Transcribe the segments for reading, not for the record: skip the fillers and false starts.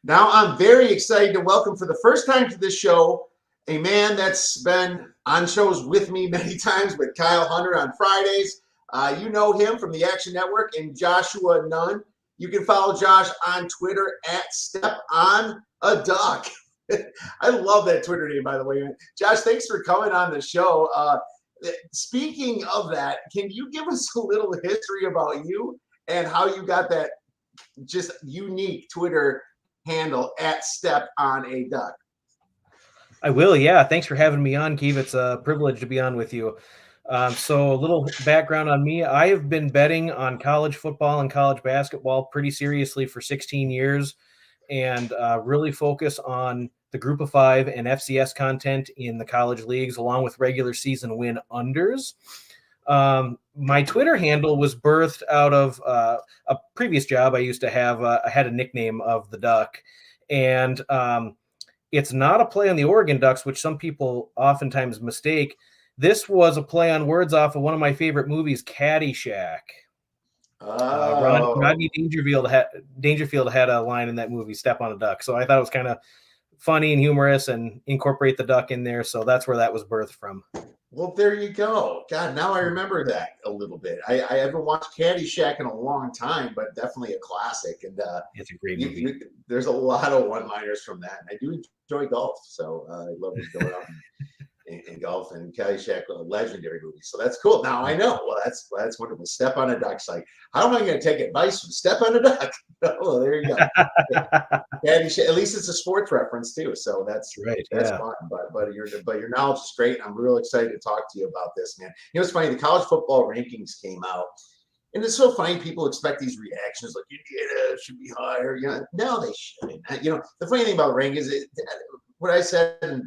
Now I'm very excited to welcome for the first time to this show a man that's been on shows with me many times, with Kyle Hunter on Fridays. You know him from the Action Network, and Joshua Nunn. You can follow Josh on Twitter at Step On a Duck. I love that Twitter name, by the way. Josh, thanks for coming on the show. Speaking of that, can you give us a little history about you and how you got that just unique Twitter handle at Step On a Duck? I will, yeah. Thanks for having me on, Kiev. It's a privilege to be on with you. So a little background on me. I have been betting on college football and college basketball pretty seriously for 16 years and really focus on the Group of Five and FCS content in the college leagues, along with regular season win unders. My Twitter handle was birthed out of a previous job I used to have. I had a nickname of the Duck, and it's not a play on the Oregon Ducks, which some people oftentimes mistake. This was a play on words off of one of my favorite movies, Caddyshack. Rodney Dangerfield had a line in that movie, "Step on a Duck." So I thought it was kind of funny and humorous and incorporate the duck in there. So that's where that was birthed from. Well, there you go. God, now I remember that a little bit. I haven't watched Caddyshack in a long time, but definitely a classic. And it's a great movie. There's a lot of one-liners from that. And I do enjoy golf, so I love going out and golf, and Caddyshack, a legendary movie. So that's cool. Now I know. Well, that's wonderful. Step on a Duck's like, how am I going to take advice from Step on a Duck? Oh, there you go. Caddyshack, at least it's a sports reference too, so that's right. That's fun. But your knowledge is great. I'm real excited to talk to you about this, man. You know, it's funny. The college football rankings came out, and it's so funny. People expect these reactions like Indiana should be higher. You know, no, they shouldn't. You know, the funny thing about rankings is what I said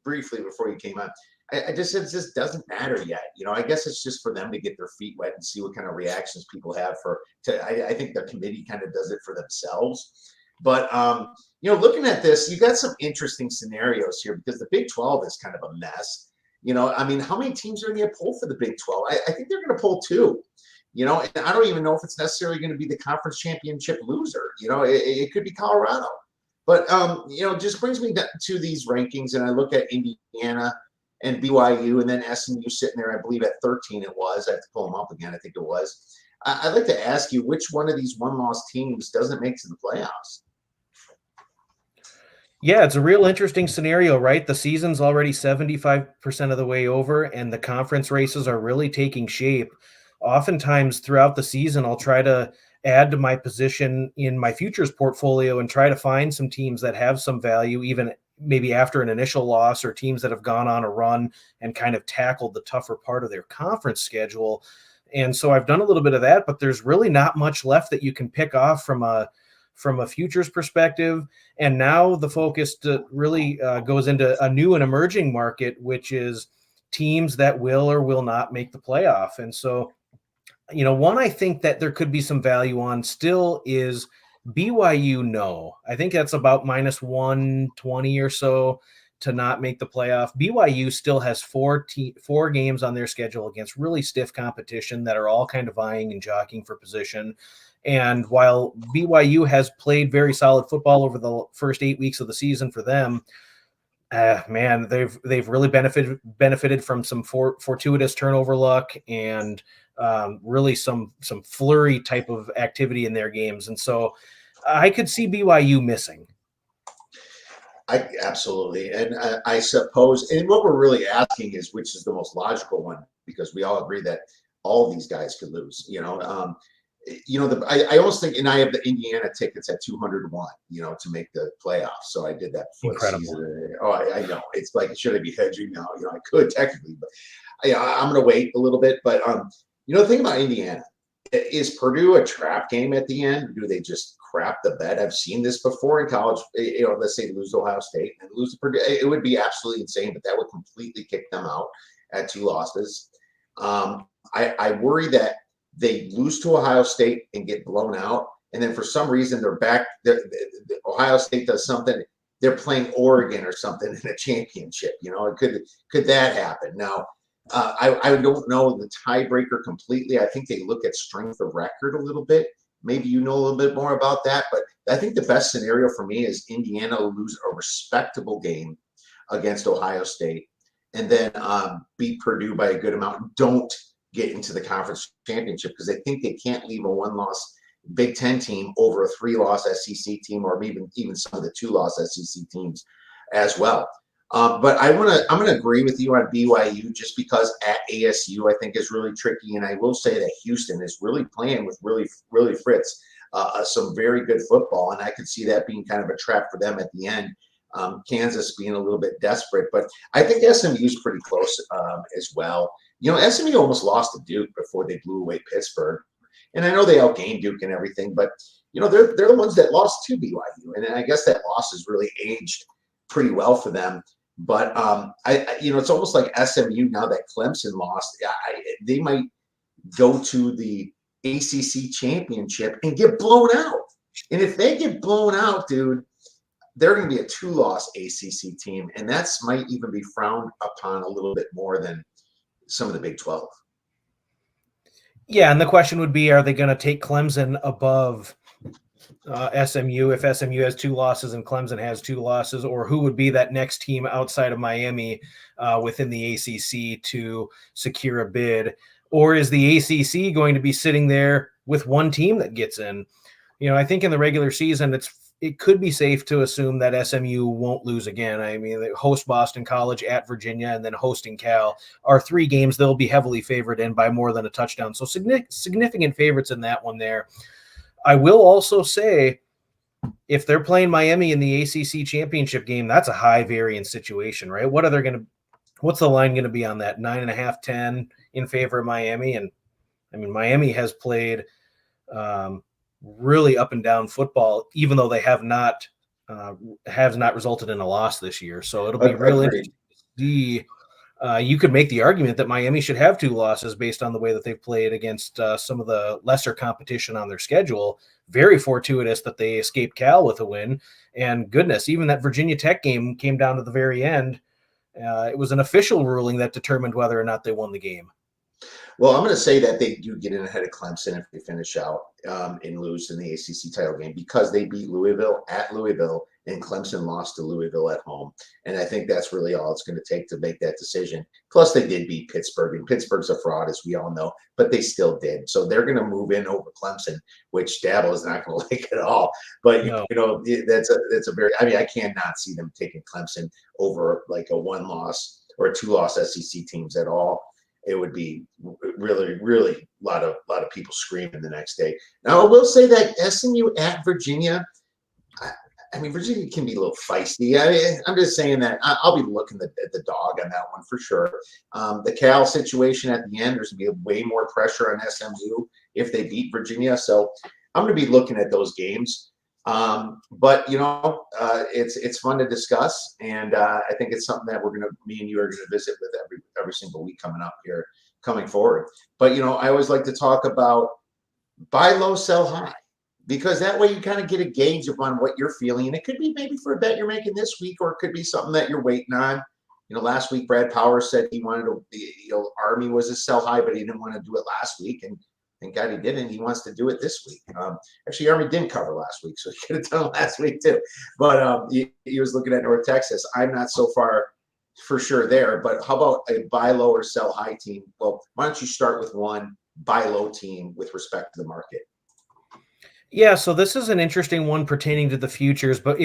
briefly before you came on. I just said it just doesn't matter yet. You know, I guess it's just for them to get their feet wet and see what kind of reactions people have I think the committee kind of does it for themselves. But, you know, looking at this, you got some interesting scenarios here because the Big 12 is kind of a mess. You know, I mean, how many teams are going to pull for the Big 12? I think they're going to pull two. You know, and I don't even know if it's necessarily going to be the conference championship loser. You know, it could be Colorado. But, you know, it just brings me to these rankings, and I look at Indiana and BYU, and then SMU sitting there, I believe at 13 it was. I have to pull them up again, I think it was. I'd like to ask you, which one of these one-loss teams doesn't make to the playoffs? Yeah, it's a real interesting scenario, right? The season's already 75% of the way over, and the conference races are really taking shape. Oftentimes throughout the season, I'll try to add to my position in my futures portfolio and try to find some teams that have some value, even maybe after an initial loss, or teams that have gone on a run and kind of tackled the tougher part of their conference schedule. And so I've done a little bit of that, but there's really not much left that you can pick off from a futures perspective. And now the focus really goes into a new and emerging market, which is teams that will or will not make the playoff. And so, you know, one I think that there could be some value on still is BYU. No, I think that's about minus 120 or so to not make the playoff. BYU still has four games on their schedule against really stiff competition that are all kind of vying and jockeying for position. And while BYU has played very solid football over the first 8 weeks of the season for them, man, they've really benefited from some fortuitous turnover luck and really some flurry type of activity in their games. And so I could see BYU missing. Absolutely. And I suppose, and what we're really asking is which is the most logical one, because we all agree that all of these guys could lose, you know. I almost think, and I have the Indiana tickets at 201, you know, to make the playoffs. So I did that before the season. Oh, I know. It's like, should I be hedging now? You know, I could technically, but I'm going to wait a little bit. But, you know, the thing about Indiana, is Purdue a trap game at the end? Do they just crap the bed? I've seen this before in college. You know, let's say lose to Ohio State and lose to Purdue. It would be absolutely insane, but that would completely kick them out at 2 losses. I worry that they lose to Ohio State and get blown out, and then for some reason they're back. Ohio State does something. They're playing Oregon or something in a championship. You know, could that happen? Now, I don't know the tiebreaker completely. I think they look at strength of record a little bit. Maybe you know a little bit more about that, but I think the best scenario for me is Indiana lose a respectable game against Ohio State, and then beat Purdue by a good amount. Don't get into the conference championship because I think they can't leave a one-loss Big Ten team over a 3-loss SEC team, or even some of the 2-loss SEC teams as well. But I'm gonna agree with you on BYU just because at ASU I think is really tricky, and I will say that Houston is really playing with really Fritz some very good football, and I could see that being kind of a trap for them at the end. Kansas being a little bit desperate, but I think SMU is pretty close as well. SMU almost lost to Duke before they blew away Pittsburgh, and I know they outgained Duke and everything, but they're the ones that lost to BYU, and I guess that loss has really aged pretty well for them. But it's almost like SMU now that Clemson lost. They might go to the ACC championship and get blown out. And if they get blown out, dude, they're going to be a 2-loss ACC team, and that's might even be frowned upon a little bit more than some of the Big 12. Yeah, and the question would be, are they going to take Clemson above SMU if SMU has 2 losses and Clemson has 2 losses, or who would be that next team outside of Miami within the ACC to secure a bid? Or is the ACC going to be sitting there with one team that gets in? I think in the regular season, it could be safe to assume that SMU won't lose again. I mean, they host Boston College, at Virginia, and then hosting Cal are 3 games they'll be heavily favored in by more than a touchdown. So significant favorites in that one there. I will also say, if they're playing Miami in the ACC championship game, that's a high variance situation, right? What's the line going to be on that? 9.5, 10 in favor of Miami? And I mean, Miami has played really up and down football, even though they have not resulted in a loss this year. So it'll be really interesting to see. You could make the argument that Miami should have 2 losses based on the way that they've played against some of the lesser competition on their schedule. Very fortuitous that they escaped Cal with a win. And goodness, even that Virginia Tech game came down to the very end. It was an official ruling that determined whether or not they won the game. Well, I'm going to say that they do get in ahead of Clemson if they finish out and lose in the ACC title game, because they beat Louisville at Louisville and Clemson lost to Louisville at home. And I think that's really all it's going to take to make that decision. Plus, they did beat Pittsburgh, and Pittsburgh's a fraud, as we all know, but they still did. So they're going to move in over Clemson, which Dabble is not going to like at all. But, that's a very – I mean, I cannot see them taking Clemson over like a 1-loss or a 2-loss SEC teams at all. It would be really, really a lot of people screaming the next day. Now, I will say that SMU at Virginia, I mean, Virginia can be a little feisty. I mean, I'm just saying that I'll be looking at the dog on that one for sure. The Cal situation at the end, there's going to be way more pressure on SMU if they beat Virginia. So I'm going to be looking at those games. But it's fun to discuss, and I think it's something that me and you are gonna visit with every single week coming forward. But I always like to talk about buy low, sell high, because that way you kind of get a gauge upon what you're feeling, and it could be maybe for a bet you're making this week, or it could be something that you're waiting on. Last week Brad Powers said he wanted to, Army was a sell high, but he didn't want to do it last week, and thank God he didn't. He wants to do it this week. Actually, Army didn't cover last week, so he could have done it last week too. But he was looking at North Texas. I'm not so far for sure there. But how about a buy low or sell high team? Well, why don't you start with one buy low team with respect to the market? Yeah, so this is an interesting one pertaining to the futures, but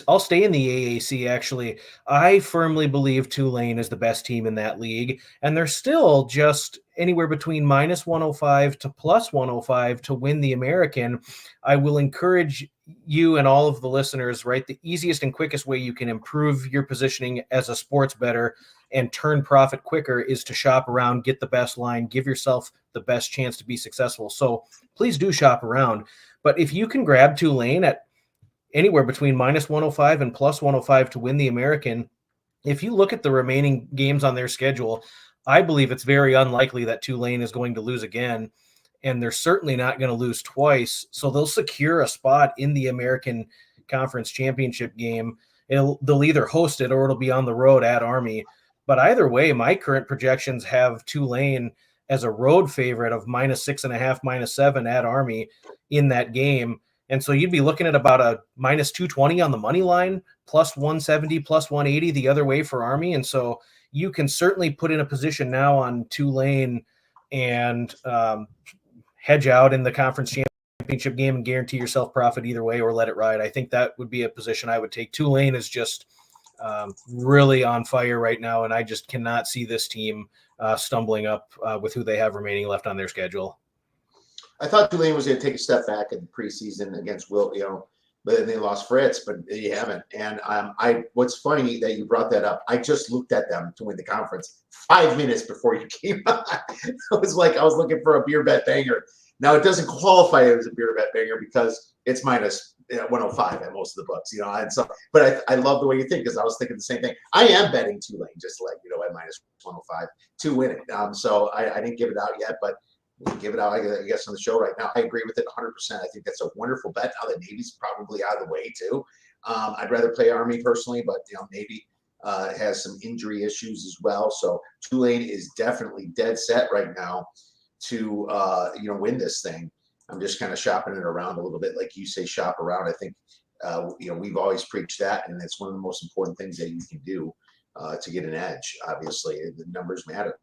I'll stay in the AAC actually. I firmly believe Tulane is the best team in that league, and they're still just anywhere between -105 to +105 to win the American. I will encourage you and all of the listeners, right? The easiest and quickest way you can improve your positioning as a sports bettor and turn profit quicker is to shop around, get the best line, give yourself the best chance to be successful. So please do shop around. But if you can grab Tulane at anywhere between -105 and +105 to win the American, if you look at the remaining games on their schedule, I believe it's very unlikely that Tulane is going to lose again, and they're certainly not going to lose twice. So they'll secure a spot in the American Conference Championship game. They'll either host it or it'll be on the road at Army. But either way, my current projections have Tulane as a road favorite of -6.5, -7 at Army in that game. And so you'd be looking at about a minus 220 on the money line, plus 170, plus 180 the other way for Army. And so you can certainly put in a position now on Tulane and hedge out in the conference championship game and guarantee yourself profit either way, or let it ride. I think that would be a position I would take. Tulane is just really on fire right now, and I just cannot see this team stumbling up with who they have remaining left on their schedule. I thought Tulane was going to take a step back in the preseason against Will, but then they lost Fritz, but you haven't. And what's funny that you brought that up. I just looked at them to win the conference 5 minutes before you came on. It was like I was looking for a beer bet banger. Now it doesn't qualify as a beer bet banger because it's minus 105 at most of the books, And so, but I love the way you think, because I was thinking the same thing. I am betting Tulane just like at minus 105 to win it. So I didn't give it out yet, but we'll give it out, I guess, on the show right now. I agree with it 100%. I think that's a wonderful bet. Now the Navy's probably out of the way too. I'd rather play Army personally, but Navy has some injury issues as well. So Tulane is definitely dead set right now to win this thing. I'm just kind of shopping it around a little bit, like you say, shop around. I think we've always preached that, and it's one of the most important things that you can do to get an edge. Obviously, the numbers matter.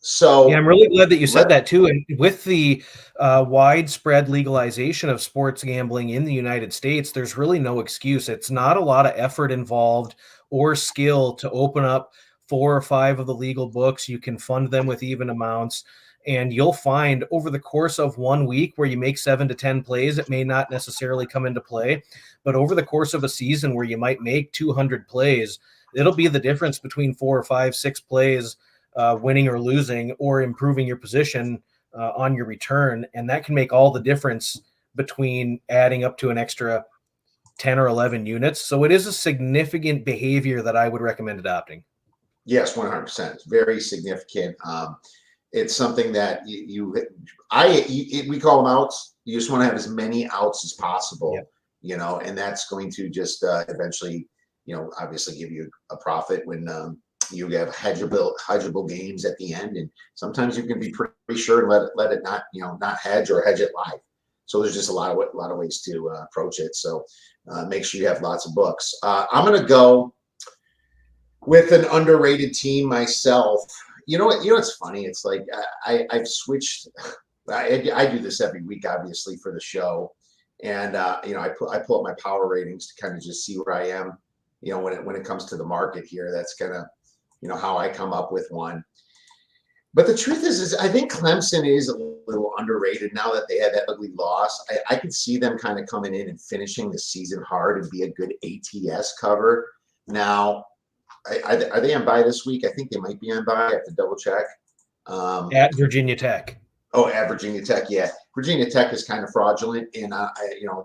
So yeah, I'm really glad that you said that too. And with the widespread legalization of sports gambling in the United States, there's really no excuse. It's not a lot of effort involved or skill to open up 4 or 5 of the legal books. You can fund them with even amounts. And you'll find over the course of 1 week where you make 7 to 10 plays, it may not necessarily come into play, but over the course of a season where you might make 200 plays, it'll be the difference between 4 or 5, 6 plays, winning or losing, or improving your position on your return. And that can make all the difference between adding up to an extra 10 or 11 units. So it is a significant behavior that I would recommend adopting. Yes, 100%. It's very significant. It's something that we call them outs. You just want to have as many outs as possible, and that's going to just eventually, obviously give you a profit when you have hedgeable games at the end. And sometimes you can be pretty sure and let it not hedge or hedge it live. So there's just a lot of ways to approach it. So make sure you have lots of books. I'm going to go with an underrated team myself. You know what's funny? It's like I've switched. I do this every week, obviously, for the show, and I pull up my power ratings to kind of just see where I am. When it comes to the market here, that's kind of how I come up with one. But the truth is I think Clemson is a little underrated now that they had that ugly loss. I could see them kind of coming in and finishing the season hard and be a good ATS cover. Now, are they on bye this week? I think they might be on bye. I have to double check. At Virginia Tech. Oh, at Virginia Tech, yeah. Virginia Tech is kind of fraudulent, and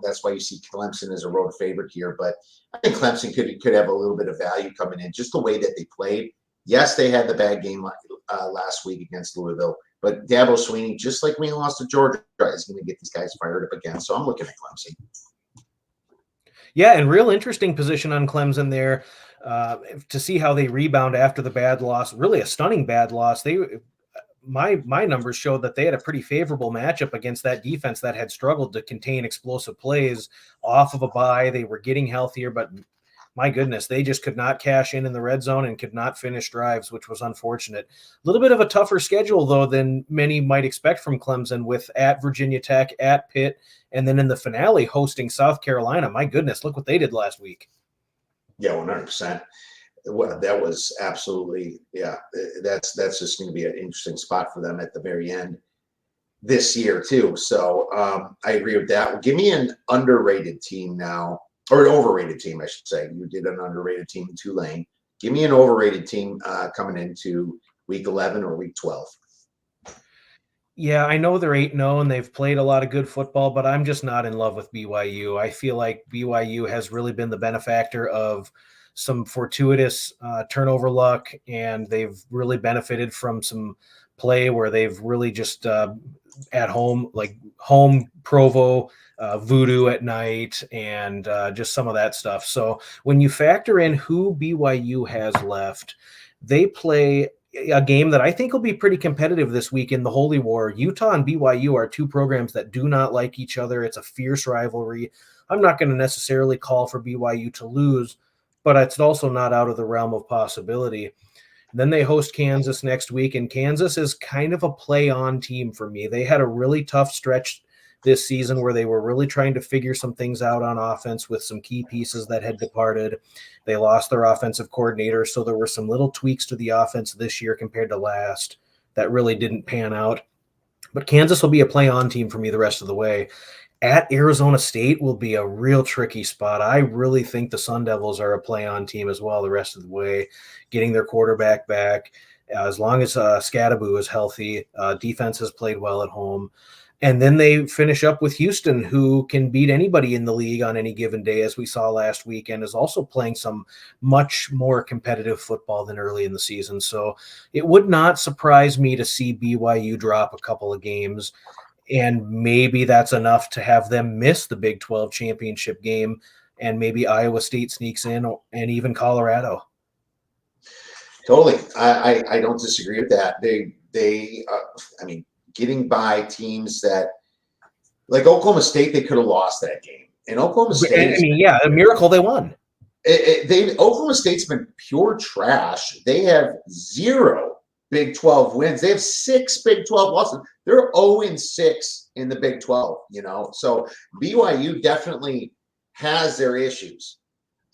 that's why you see Clemson as a road favorite here. But I think Clemson could have a little bit of value coming in, just the way that they played. Yes, they had the bad game last week against Louisville, but Dabo Swinney, just like when he lost to Georgia, is going to get these guys fired up again. So I'm looking at Clemson. Yeah, and real interesting position on Clemson there to see how they rebound after the bad loss. Really a stunning bad loss. My numbers showed that they had a pretty favorable matchup against that defense that had struggled to contain explosive plays off of a bye. They were getting healthier, but my goodness, they just could not cash in the red zone and could not finish drives, which was unfortunate. A little bit of a tougher schedule, though, than many might expect from Clemson, with at Virginia Tech, at Pitt, and then in the finale hosting South Carolina. My goodness, look what they did last week. Yeah, 100%. That was absolutely, that's just going to be an interesting spot for them at the very end this year, too. So I agree with that. Give me an underrated team now. Or an overrated team, I should say. You did an underrated team in Tulane. Give me an overrated team coming into week 11 or week 12. Yeah, I know they're 8-0 and they've played a lot of good football, but I'm just not in love with BYU. I feel like BYU has really been the benefactor of some fortuitous turnover luck, and they've really benefited from some play where they've really just at home, like home Provo, voodoo at night, and just some of that stuff. So when you factor in who BYU has left, they play a game that I think will be pretty competitive this week in the Holy War. Utah and BYU are two programs that do not like each other. It's a fierce rivalry. I'm not going to necessarily call for BYU to lose, but it's also not out of the realm of possibility. Then they host Kansas next week, and Kansas is kind of a play-on team for me. They had a really tough stretch this season where they were really trying to figure some things out on offense with some key pieces that had departed. They lost their offensive coordinator, so there were some little tweaks to the offense this year compared to last that really didn't pan out. But Kansas will be a play-on team for me the rest of the way. At Arizona State will be a real tricky spot. I really think the Sun Devils are a play-on team as well the rest of the way, getting their quarterback back. As long as Scadaboo is healthy, defense has played well at home. And then they finish up with Houston, who can beat anybody in the league on any given day, as we saw last weekend, is also playing some much more competitive football than early in the season. So it would not surprise me to see BYU drop a couple of games, and maybe that's enough to have them miss the Big 12 championship game, and maybe Iowa State sneaks in, and even Colorado. Totally. I don't disagree with that. I mean, getting by teams that, like Oklahoma State, they could have lost that game. And Oklahoma State, a miracle they won. Oklahoma State's been pure trash. They have 0 Big 12 wins. They have 6 Big 12 losses. They're 0-6 in the Big 12, So BYU definitely has their issues.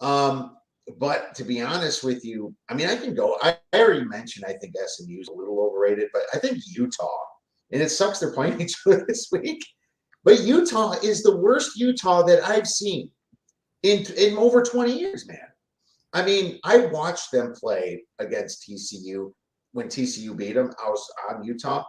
But to be honest with you, I mean, I can go. I already mentioned I think SMU's a little overrated, but I think Utah, and it sucks they're playing each other this week, but Utah is the worst Utah that I've seen in over 20 years, man. I mean, I watched them play against TCU when TCU beat them. I was on Utah,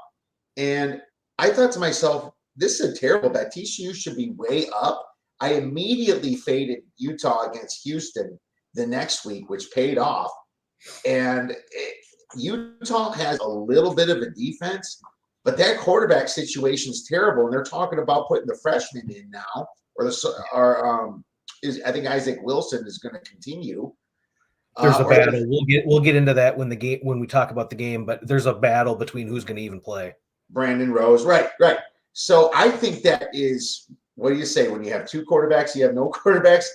and I thought to myself, this is a terrible bet. TCU should be way up. I immediately faded Utah against Houston the next week, which paid off. And Utah has a little bit of a defense, but that quarterback situation is terrible. And they're talking about putting the freshman in now, I think Isaac Wilson is going to continue. There's a battle. We'll get into that when we talk about the game, but there's a battle between who's going to even play. Brandon Rose, right. So I think that is, what do you say, when you have 2 quarterbacks, you have no quarterbacks?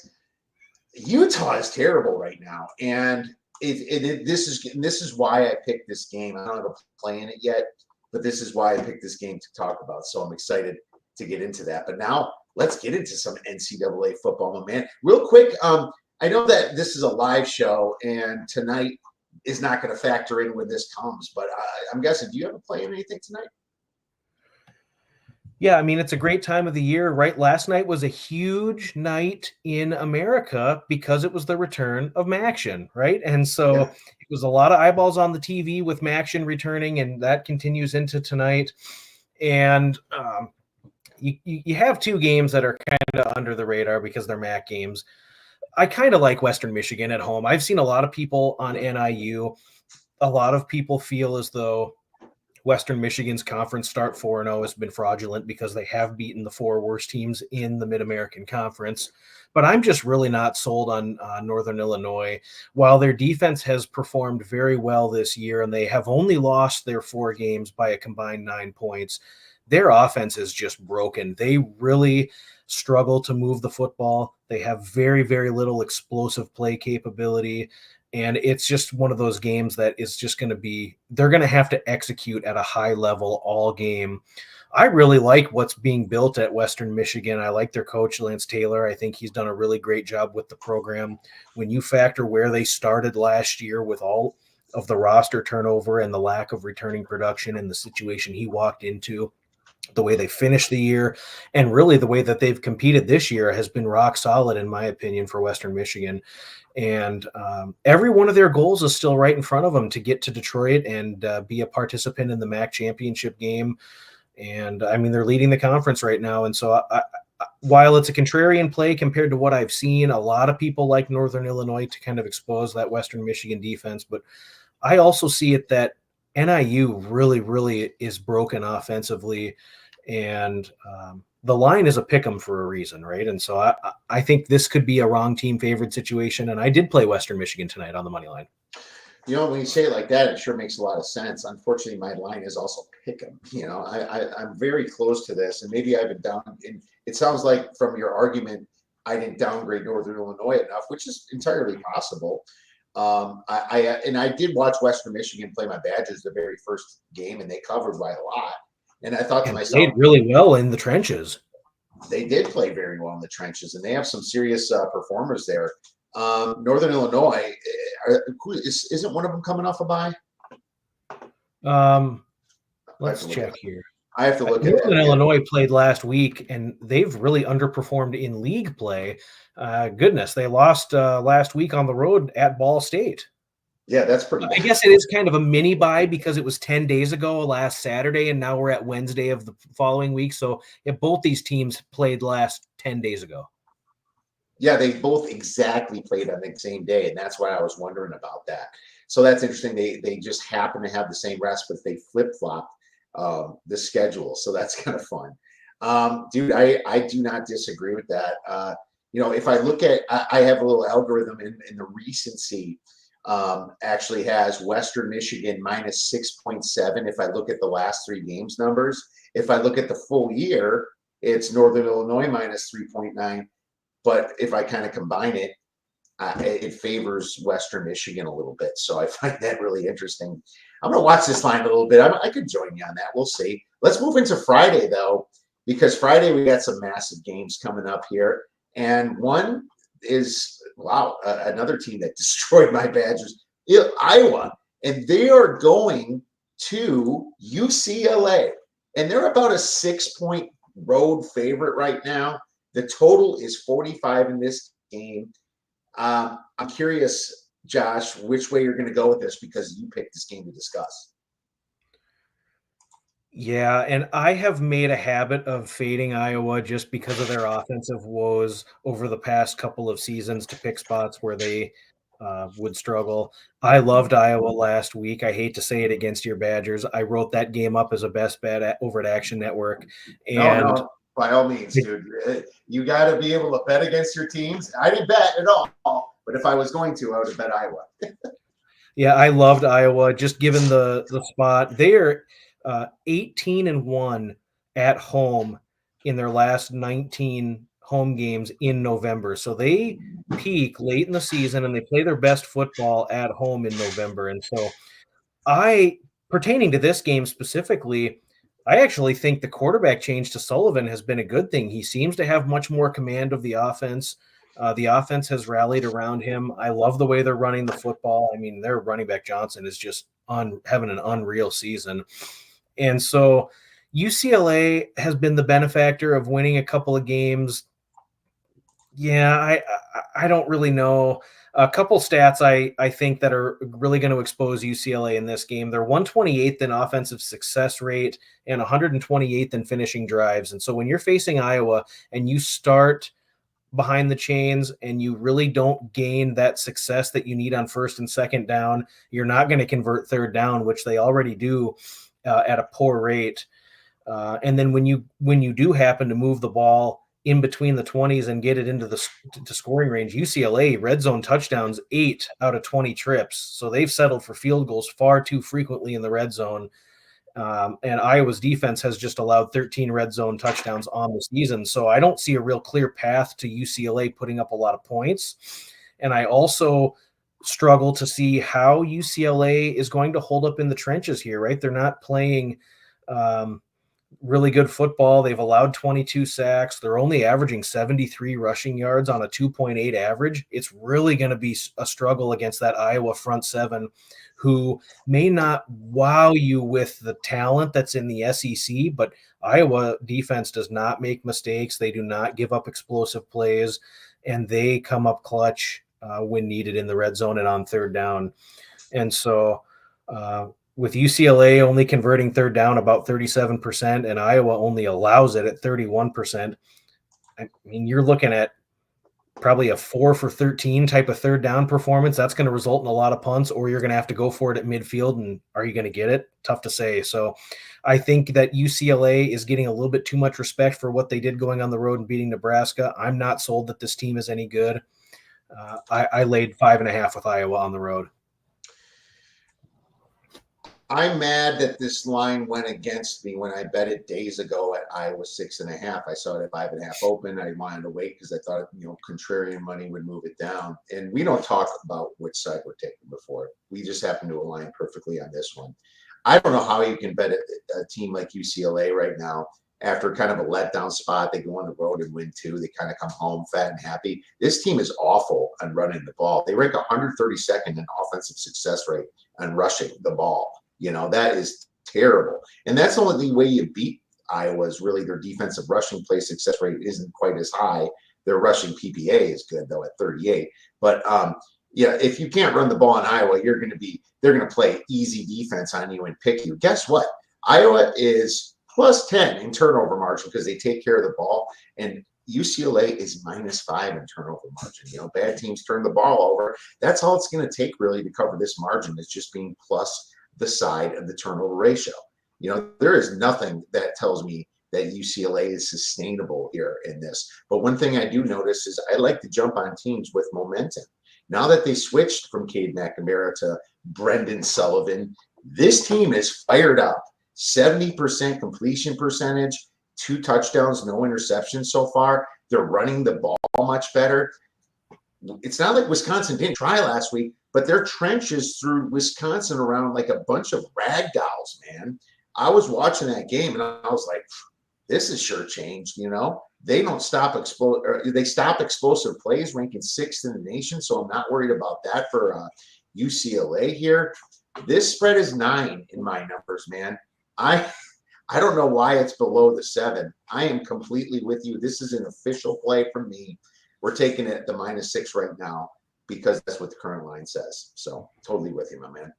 Utah is terrible right now, and this is why I picked this game. I don't have a play in it yet, but this is why I picked this game to talk about. So I'm excited to get into that. But now let's get into some NCAA football, my man. Real quick, I know that this is a live show, and tonight is not going to factor in when this comes. But I'm guessing, do you have a play in anything tonight? Yeah, I mean, it's a great time of the year, right? Last night was a huge night in America because it was the return of Maction, right? And so It was a lot of eyeballs on the TV with Maction returning, and that continues into tonight. And you have 2 games that are kind of under the radar because they're MAC games. I kind of like Western Michigan at home. I've seen a lot of people on NIU. A lot of people feel as though Western Michigan's conference start 4-0 has been fraudulent because they have beaten the 4 worst teams in the Mid-American Conference. But I'm just really not sold on Northern Illinois. While their defense has performed very well this year and they have only lost their 4 games by a combined 9 points, their offense is just broken. They really struggle to move the football. They have very, very little explosive play capability. And it's just one of those games that is just going to be, they're going to have to execute at a high level all game. I really like what's being built at Western Michigan. I like their coach, Lance Taylor. I think he's done a really great job with the program. When you factor where they started last year with all of the roster turnover and the lack of returning production and the situation he walked into, the way they finished the year, and really the way that they've competed this year has been rock solid, in my opinion, for Western Michigan. And every one of their goals is still right in front of them to get to Detroit and be a participant in the MAC championship game. And I mean, they're leading the conference right now. And so while it's a contrarian play compared to what I've seen, a lot of people like Northern Illinois to kind of expose that Western Michigan defense. But I also see it that NIU really, really is broken offensively. And the line is a pick 'em for a reason, right? And so I think this could be a wrong team favorite situation. And I did play Western Michigan tonight on the money line. When you say it like that, it sure makes a lot of sense. Unfortunately, my line is also pick 'em. I'm very close to this, and maybe I've been down. And it sounds like from your argument, I didn't downgrade Northern Illinois enough, which is entirely possible. I did watch Western Michigan play my Badgers the very first game, and they covered by a lot. And I thought to And myself, played really well in the trenches. they did play very well in the trenches, and they have some serious performers there. Northern Illinois, isn't one of them coming off a bye? Let's check here. I have to look at Northern that. Illinois played last week, and they've really underperformed in league play. Goodness, they lost last week on the road at Ball State. Yeah, that's pretty I bad. guess it is kind of a mini bye because it was 10 days ago last Saturday, and now we're at Wednesday of the following week. So both these teams played last 10 days ago. Yeah, they both exactly played on the same day, and that's why I was wondering about that. So that's interesting. They just happen to have the same rest, but they flip-flopped the schedule. So that's kind of fun. Dude, I do not disagree with that. If I look at, I have a little algorithm in the recency, actually has Western Michigan minus 6.7 if I look at the last 3 games numbers. If I look at the full year, it's Northern Illinois minus 3.9. But if I kind of combine it, it favors Western Michigan a little bit. So I find that really interesting. I'm going to watch this line a little bit. I could join you on that. We'll see. Let's move into Friday, though, because Friday we got some massive games coming up here. And one is, another team that destroyed my Badgers, Iowa. And they are going to UCLA. And they're about a 6-point road favorite right now. The total is 45 in this game. I'm curious, Josh, which way you're going to go with this because you picked this game to discuss. Yeah, and I have made a habit of fading Iowa just because of their offensive woes over the past couple of seasons to pick spots where they would struggle. I loved Iowa last week. I hate to say it against your Badgers. I wrote that game up as a best bet over at Action Network. And no, by all means, dude. You got to be able to bet against your teams. I didn't bet at all, but if I was going to, I would have bet Iowa. Yeah, I loved Iowa, just given the spot. They are 18-1 at home in their last 19 home games in November. So they peak late in the season and they play their best football at home in November. And so pertaining to this game specifically, I actually think the quarterback change to Sullivan has been a good thing. He seems to have much more command of the offense. The offense has rallied around him. I love the way they're running the football. I mean, their running back Johnson is just having an unreal season. And so UCLA has been the benefactor of winning a couple of games. Yeah, I don't really know. A couple stats I think that are really going to expose UCLA in this game. They're 128th in offensive success rate and 128th in finishing drives. And so when you're facing Iowa and you start behind the chains and you really don't gain that success that you need on first and second down, you're not going to convert third down, which they already do at a poor rate. And then when you do happen to move the ball in between the 20s and get it into the scoring range, UCLA red zone touchdowns 8 out of 20 trips. So they've settled for field goals far too frequently in the red zone. And Iowa's defense has just allowed 13 red zone touchdowns on the season. So I don't see a real clear path to UCLA putting up a lot of points. And I also struggle to see how UCLA is going to hold up in the trenches here, right? They're not playing really good football. They've allowed 22 sacks. They're only averaging 73 rushing yards on a 2.8 average. It's really going to be a struggle against that Iowa front seven, who may not wow you with the talent that's in the SEC, but Iowa defense does not make mistakes. They do not give up explosive plays, and they come up clutch when needed in the red zone and on third down. And so with UCLA only converting third down about 37% and Iowa only allows it at 31%, I mean, you're looking at probably a 4 for 13 type of third down performance. That's going to result in a lot of punts, or you're going to have to go for it at midfield. And are you going to get it? Tough to say. So I think that UCLA is getting a little bit too much respect for what they did going on the road and beating Nebraska. I'm not sold that this team is any good. I laid 5.5 with Iowa on the road. I'm mad that this line went against me when I bet it days ago at Iowa 6.5. I saw it at 5.5 open. I wanted to wait because I thought, contrarian money would move it down. And we don't talk about which side we're taking before. We just happen to align perfectly on this one. I don't know how you can bet a team like UCLA right now after kind of a letdown spot. They go on the road and win 2. They kind of come home fat and happy. This team is awful on running the ball. They rank 132nd in offensive success rate on rushing the ball. That is terrible. And that's the only way you beat Iowa is really their defensive rushing play success rate isn't quite as high. Their rushing PPA is good, though, at 38. But, if you can't run the ball in Iowa, they're going to play easy defense on you and pick you. Guess what? Iowa is plus 10 in turnover margin because they take care of the ball. And UCLA is -5 in turnover margin. Bad teams turn the ball over. That's all it's going to take really to cover this margin. It's just being plus the side of the turnover ratio. There is nothing that tells me that UCLA is sustainable here in this. But one thing I do notice is I like to jump on teams with momentum. Now that they switched from Cade McNamara to Brendan Sullivan, this team is fired up. 70% completion percentage, 2 touchdowns, no interceptions so far. They're running the ball much better. It's not like Wisconsin didn't try last week, but their trenches through Wisconsin around like a bunch of rag dolls, man. I was watching that game and I was like, this is sure changed, They don't stop they stop explosive plays, ranking 6th in the nation. So I'm not worried about that for UCLA here. This spread is 9 in my numbers, man. I don't know why it's below the 7. I am completely with you. This is an official play from me. We're taking it at the -6 right now because that's what the current line says. So totally with you, my man.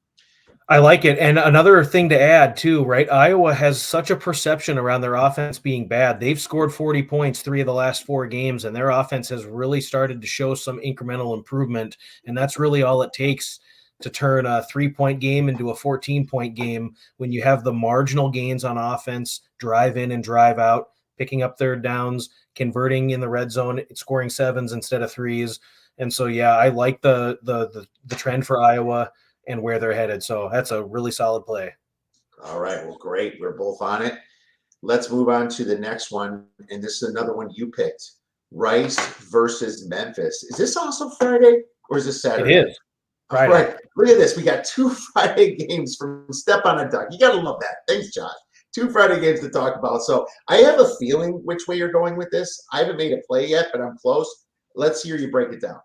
I like it. And another thing to add too, right? Iowa has such a perception around their offense being bad. They've scored 40 points 3 of the last 4 games, and their offense has really started to show some incremental improvement. And that's really all it takes to turn a 3-point game into a 14-point game when you have the marginal gains on offense, drive in and drive out, picking up third downs, converting in the red zone, scoring 7s instead of 3s. And so, yeah, I like the trend for Iowa and where they're headed. So that's a really solid play. All right. Well, great. We're both on it. Let's move on to the next one. And this is another one you picked. Rice versus Memphis. Is this also Friday or is this Saturday? It is. Friday. All right. Look at this. We got 2 Friday games from Step on a Duck. You got to love that. Thanks, Josh. 2 Friday games to talk about. So I have a feeling which way you're going with this. I haven't made a play yet, but I'm close. Let's hear you break it down.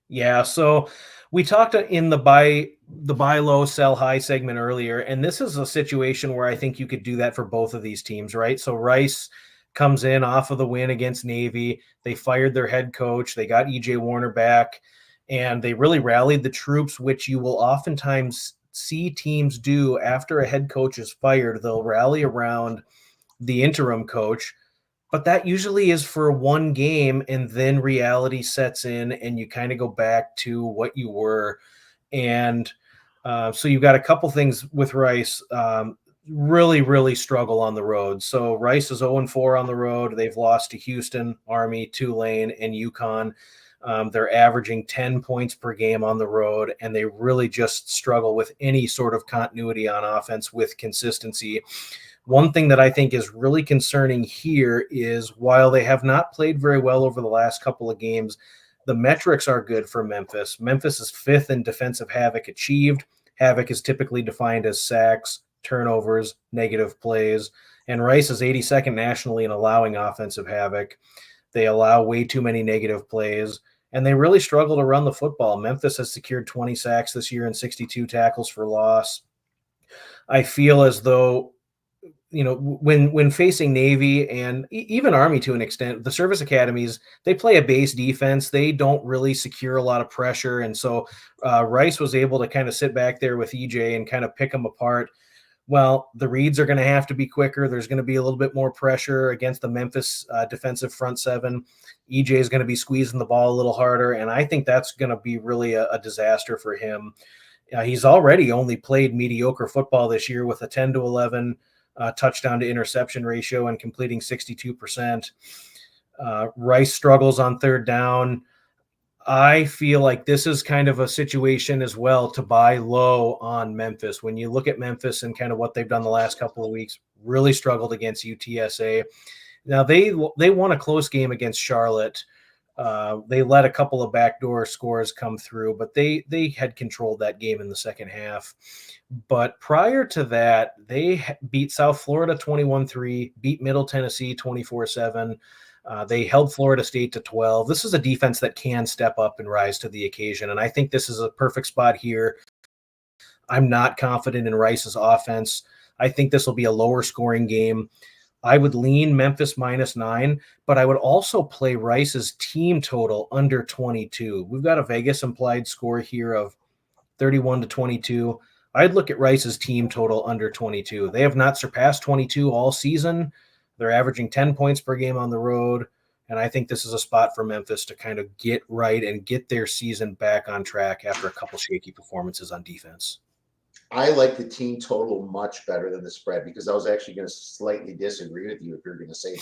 Yeah, so we talked in the buy low, sell high segment earlier, and this is a situation where I think you could do that for both of these teams, right? So Rice comes in off of the win against Navy. They fired their head coach. They got EJ Warner back, and they really rallied the troops, which you will oftentimes see teams do after a head coach is fired. They'll rally around the interim coach. But that usually is for one game, and then reality sets in and you kind of go back to what you were. And so you've got a couple things with Rice. Really, really struggle on the road. So Rice is 0-4 on the road. They've lost to Houston, Army, Tulane, and UConn. They're averaging 10 points per game on the road, and they really just struggle with any sort of continuity on offense with consistency. One thing that I think is really concerning here is while they have not played very well over the last couple of games, the metrics are good for Memphis. Memphis is 5th in defensive havoc achieved. Havoc is typically defined as sacks, turnovers, negative plays, and Rice is 82nd nationally in allowing offensive havoc. They allow way too many negative plays, and they really struggle to run the football. Memphis has secured 20 sacks this year and 62 tackles for loss. I feel as though when facing Navy and even Army to an extent, the service academies, they play a base defense. They don't really secure a lot of pressure. And so Rice was able to kind of sit back there with EJ and kind of pick them apart. Well, the reads are going to have to be quicker. There's going to be a little bit more pressure against the Memphis defensive front 7. EJ is going to be squeezing the ball a little harder. And I think that's going to be really a disaster for him. He's already only played mediocre football this year with a 10-11 touchdown to interception ratio and completing 62%. Rice struggles on third down. I feel like this is kind of a situation as well to buy low on Memphis. When you look at Memphis and kind of what they've done the last couple of weeks, really struggled against UTSA. Now they won a close game against Charlotte. They let a couple of backdoor scores come through, but they had controlled that game in the second half. But prior to that, they beat South Florida 21-3, beat Middle Tennessee 24-7. They held Florida State to 12. This is a defense that can step up and rise to the occasion, and I think this is a perfect spot here. I'm not confident in Rice's offense. I think this will be a lower scoring game. I would lean Memphis -9, but I would also play Rice's team total under 22. We've got a Vegas implied score here of 31-22. I'd look at Rice's team total under 22. They have not surpassed 22 all season. They're averaging 10 points per game on the road, and I think this is a spot for Memphis to kind of get right and get their season back on track after a couple shaky performances on defense. I like the team total much better than the spread because I was actually going to slightly disagree with you if you're going to say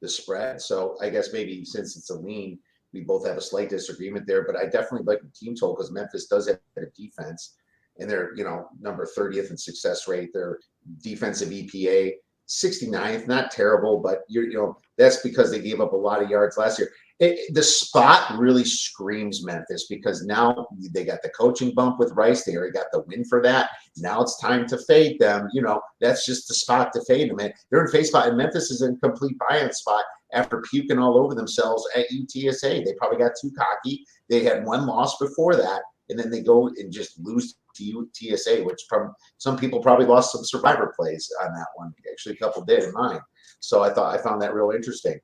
the spread. So I guess maybe since it's a lean, we both have a slight disagreement there. But I definitely like the team total because Memphis does have a defense, and they're number 30th in success rate. Their defensive EPA 69th, not terrible, but that's because they gave up a lot of yards last year. The spot really screams Memphis because now they got the coaching bump with Rice. They already got the win for that. Now it's time to fade them. That's just the spot to fade them. And they're in face spot, and Memphis is in complete buy-in spot after puking all over themselves at UTSA. They probably got too cocky. They had one loss before that, and then they go and just lose to UTSA, which from some people probably lost some survivor plays on that one. Actually, a couple did in mine. So I found that real interesting.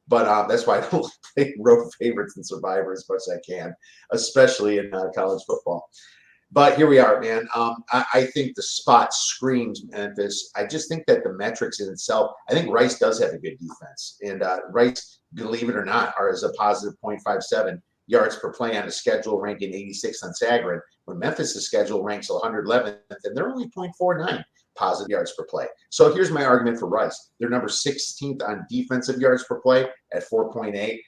But that's why I don't play road favorites and survivor as much as I can, especially in college football. But here we are, man. I think the spot screams Memphis. I just think that the metrics in itself, I think Rice does have a good defense. And Rice, believe it or not, is a positive 0.57 yards per play on a schedule ranking 86th on Sagarin. When Memphis' schedule ranks 111th, and they're only 0.49 positive yards per play. So here's my argument for Rice. They're number 16th on defensive yards per play at 4.8.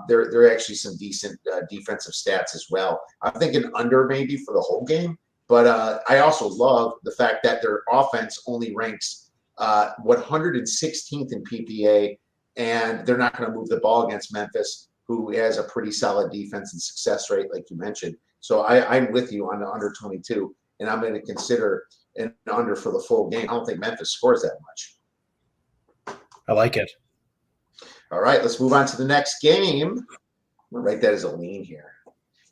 They're actually some decent defensive stats as well. I'm thinking under maybe for the whole game, but I also love the fact that their offense only ranks 116th in PPA, and they're not going to move the ball against Memphis, who has a pretty solid defense and success rate, like you mentioned. So I'm with you on the under 22, and I'm going to consider an under for the full game. I don't think Memphis scores that much. I like it. All right, let's move on to the next game. I'm going to write that as a lean here.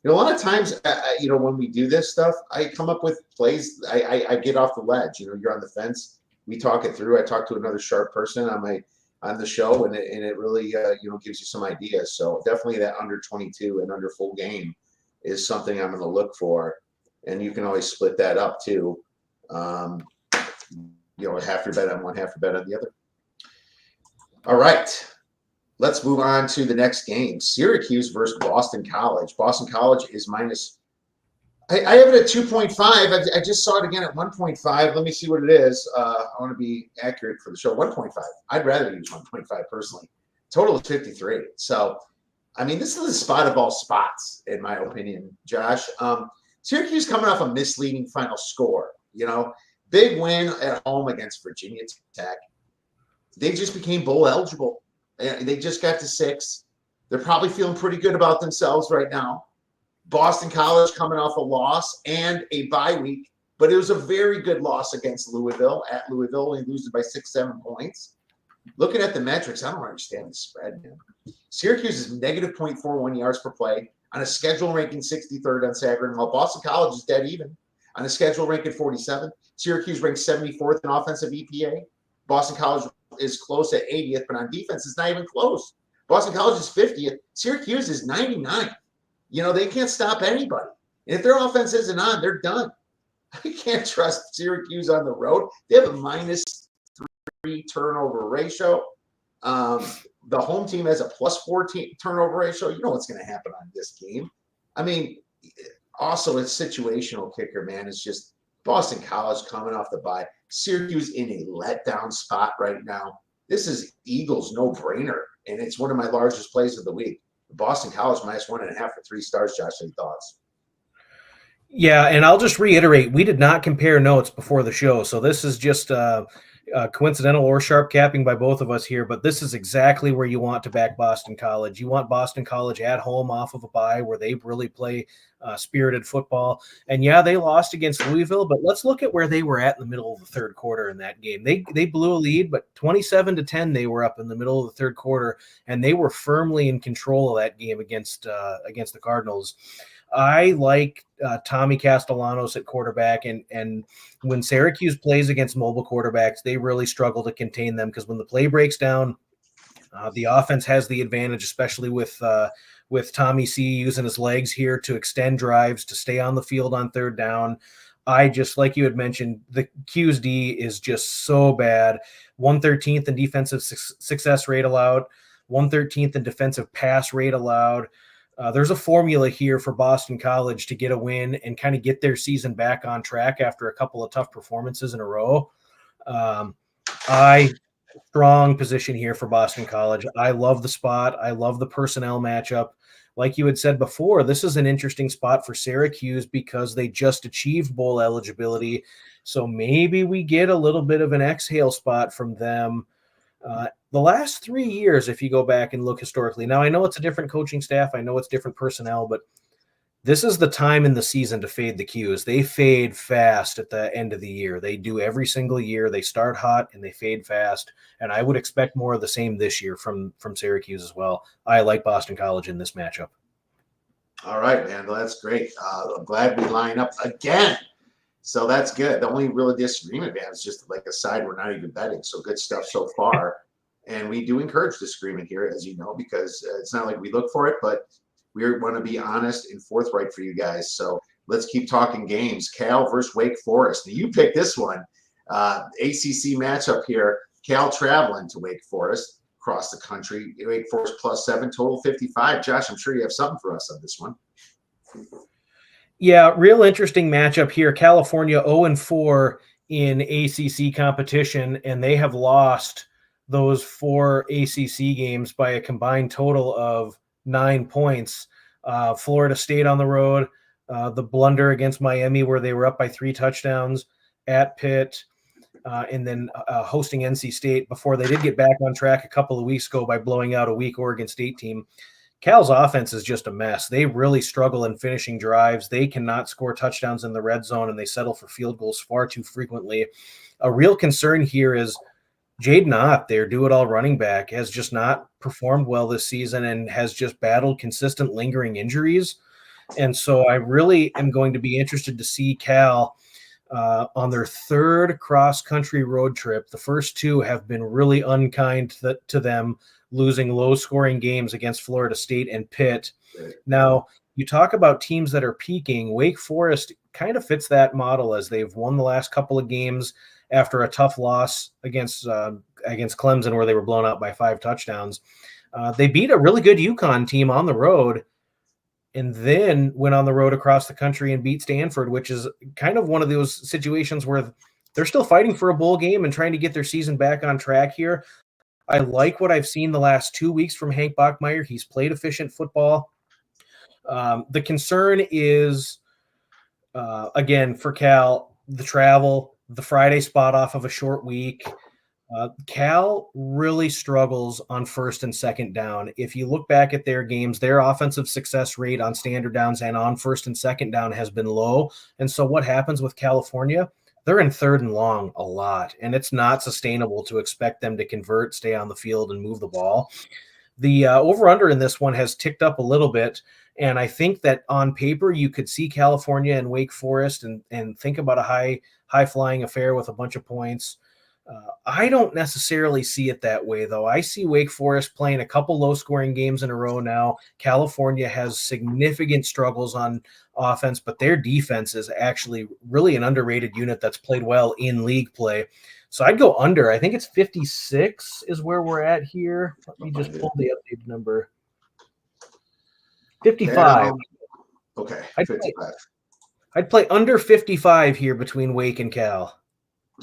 A lot of times, when we do this stuff, I come up with plays. I get off the ledge. You're on the fence. We talk it through. I talk to another sharp person on the show, and it really gives you some ideas. So definitely that under 22 and under full game is something I'm going to look for. And you can always split that up too. Half your bet on one, half your bet on the other. All right. Let's move on to the next game. Syracuse versus Boston College. Boston College is minus. I have it at 2.5. I just saw it again at 1.5. Let me see what it is. I want to be accurate for the show. 1.5. I'd rather use 1.5 personally. Total is 53. So, this is the spot of all spots, in my opinion, Josh. Syracuse coming off a misleading final score. Big win at home against Virginia Tech. They just became bowl eligible. They just got to 6. They're probably feeling pretty good about themselves right now. Boston College coming off a loss and a bye week, but it was a very good loss against Louisville. At Louisville, they lose by 6-7 points. Looking at the metrics, I don't understand the spread, man. Syracuse is negative 0.41 yards per play on a schedule ranking 63rd on Sagarin, while Boston College is dead even on a schedule ranking 47th. Syracuse ranks 74th in offensive EPA. Boston College is close at 80th, but on defense, it's not even close. Boston College is 50th. Syracuse is 99th. They can't stop anybody. And if their offense isn't on, they're done. I can't trust Syracuse on the road. They have a -3 turnover ratio. The home team has a +14 turnover ratio. You know what's going to happen on this game. Also, it's situational kicker, man. It's just Boston College coming off the bye. Syracuse in a letdown spot right now. This is Eagles no-brainer, and it's one of my largest plays of the week. Boston College -1.5 for 3 stars. Josh, any thoughts? Yeah, and I'll just reiterate, we did not compare notes before the show, so this is just coincidental or sharp capping by both of us here, but this is exactly where you want to back Boston College. You want Boston College at home off of a bye where they really play spirited football. And yeah, they lost against Louisville, but let's look at where they were at in the middle of the third quarter in that game. They blew a lead, but 27-10 they were up in the middle of the third quarter, and they were firmly in control of that game against the Cardinals. I like Tommy Castellanos at quarterback, and when Syracuse plays against mobile quarterbacks, they really struggle to contain them because when the play breaks down, the offense has the advantage, especially with Tommy C using his legs here to extend drives, to stay on the field on third down. I just, like you had mentioned, the QSD is just so bad. 113th in defensive success rate allowed, 113th in defensive pass rate allowed. There's a formula here for Boston College to get a win and kind of get their season back on track after a couple of tough performances in a row. Strong position here for Boston College. I love the spot. I love the personnel matchup. Like you had said before, this is an interesting spot for Syracuse because they just achieved bowl eligibility. So maybe we get a little bit of an exhale spot from them. The last 3 years, if you go back and look historically, now I know it's a different coaching staff, I know it's different personnel, but this is the time in the season to fade the Qs. They fade fast at the end of the year. They do every single year. They start hot and they fade fast, and I would expect more of the same this year from Syracuse as well. I like Boston College in this matchup. All right, man. Well, that's great. I'm glad we line up again. So that's good. The only real disagreement, man, is just like a side we're not even betting. So good stuff so far. And we do encourage disagreement here, as you know, because it's not like we look for it, but we want to be honest and forthright for you guys. So let's keep talking games. Cal versus Wake Forest. Now, you picked this one. ACC matchup here. Cal traveling to Wake Forest across the country. Wake Forest +7, total 55. Josh, I'm sure you have something for us on this one. Yeah, real interesting matchup here. California 0-4 in ACC competition, and they have lost those 4 ACC games by a combined total of 9 points. Florida State on the road, the blunder against Miami where they were up by 3 touchdowns, at Pitt, and then hosting NC State before they did get back on track a couple of weeks ago by blowing out a weak Oregon State team. Cal's offense is just a mess. They really struggle in finishing drives. They cannot score touchdowns in the red zone, and they settle for field goals far too frequently. A real concern here is Jaden Ott, their do-it-all running back, has just not performed well this season and has just battled consistent lingering injuries. And so I really am going to be interested to see Cal on their 3rd cross-country road trip. The first 2 have been really unkind to them, losing low-scoring games against Florida State and Pitt. Now, you talk about teams that are peaking. Wake Forest kind of fits that model as they've won the last couple of games after a tough loss against Clemson where they were blown out by 5 touchdowns. They beat a really good UConn team on the road and then went on the road across the country and beat Stanford, which is kind of one of those situations where they're still fighting for a bowl game and trying to get their season back on track here. I like what I've seen the last 2 weeks from Hank Bachmeier. He's played efficient football. The concern is, again, for Cal, the travel, the Friday spot off of a short week. Cal really struggles on 1st and 2nd down. If you look back at their games, their offensive success rate on standard downs and on 1st and 2nd down has been low. And so what happens with California? They're in 3rd and long a lot, and it's not sustainable to expect them to convert, stay on the field, and move the ball. The over-under in this one has ticked up a little bit, and I think that on paper you could see California and Wake Forest and think about a high-flying affair with a bunch of points. I don't necessarily see it that way, though. I see Wake Forest playing a couple low-scoring games in a row now. California has significant struggles on offense, but their defense is actually really an underrated unit that's played well in league play. So I'd go under. I think it's 56 is where we're at here. Let me just pull the updated number. 55. Okay, 55. I'd play under 55 here between Wake and Cal.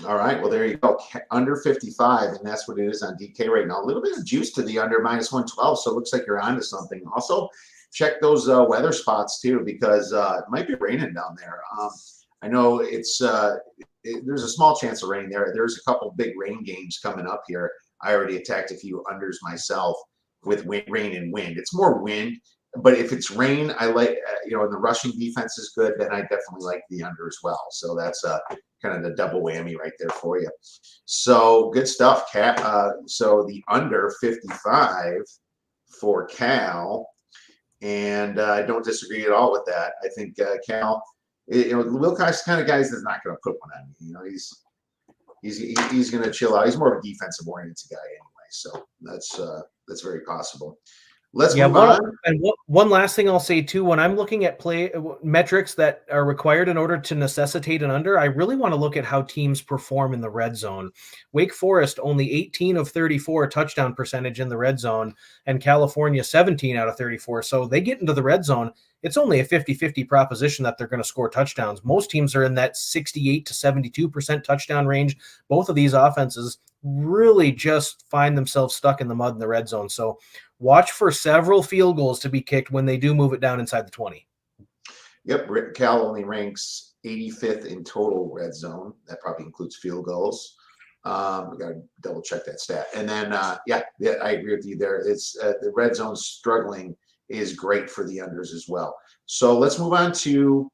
All right. Well, there you go. Under 55, and that's what it is on DK right now. A little bit of juice to the under -112, so it looks like you're onto something. Also, check those weather spots too, because it might be raining down there. I know there's a small chance of rain there. There's a couple big rain games coming up here. I already attacked a few unders myself with rain and wind. It's more wind, but if it's rain, I like and the rushing defense is good, then I definitely like the under as well. So that's kind of the double whammy right there for you. So good stuff, Cat. So the under 55 for Cal, and I don't disagree at all with that. I think Cal, Wilcox kind of guys that's not going to put one on you. He's going to chill out. He's more of a defensive oriented guy anyway, so that's very possible. Let's move on. And one last thing I'll say too, when I'm looking at play metrics that are required in order to necessitate an under, I really want to look at how teams perform in the red zone. Wake Forest only 18 of 34 touchdown percentage in the red zone, and California 17 out of 34. So they get into the red zone, it's only a 50-50 proposition that they're going to score touchdowns. Most teams are in that 68 to 72% touchdown range. Both of these offenses really just find themselves stuck in the mud in the red zone. So watch for several field goals to be kicked when they do move it down inside the 20. Yep, Cal only ranks 85th in total red zone. That probably includes field goals. We got to double check that stat. And then, I agree with you there. It's the red zone struggling is great for the unders as well. So let's move on to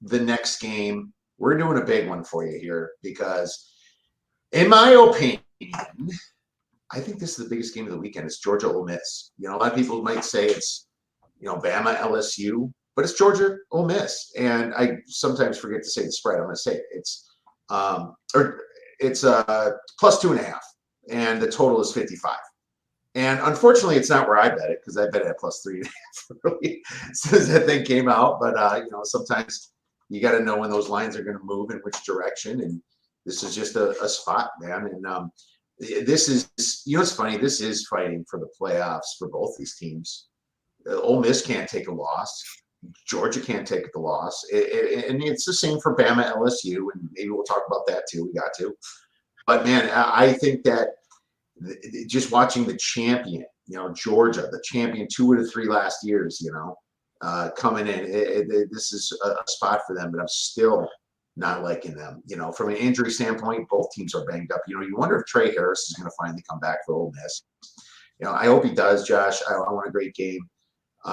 the next game. We're doing a big one for you here because, in my opinion, I think this is the biggest game of the weekend. It's Georgia Ole Miss. A lot of people might say it's, Bama LSU, but it's Georgia Ole Miss. And I sometimes forget to say the spread. I'm going to say it. It's +2.5, and the total is 55. And unfortunately, it's not where I bet it because I bet it at +3.5 really since that thing came out. But sometimes you got to know when those lines are going to move in which direction. And this is just a spot, man. And this is, it's funny. This is fighting for the playoffs for both these teams. Ole Miss can't take a loss. Georgia can't take the loss. And it's the same for Bama, LSU, and maybe we'll talk about that too. We got to. But, man, I think that just watching the champion, Georgia, the champion 2 out of 3 last years, coming in, this is a spot for them, but I'm still not liking them. From an injury standpoint, both teams are banged up. You wonder if Trey Harris is going to finally come back for Ole Miss. I hope he does, Josh. I want a great game.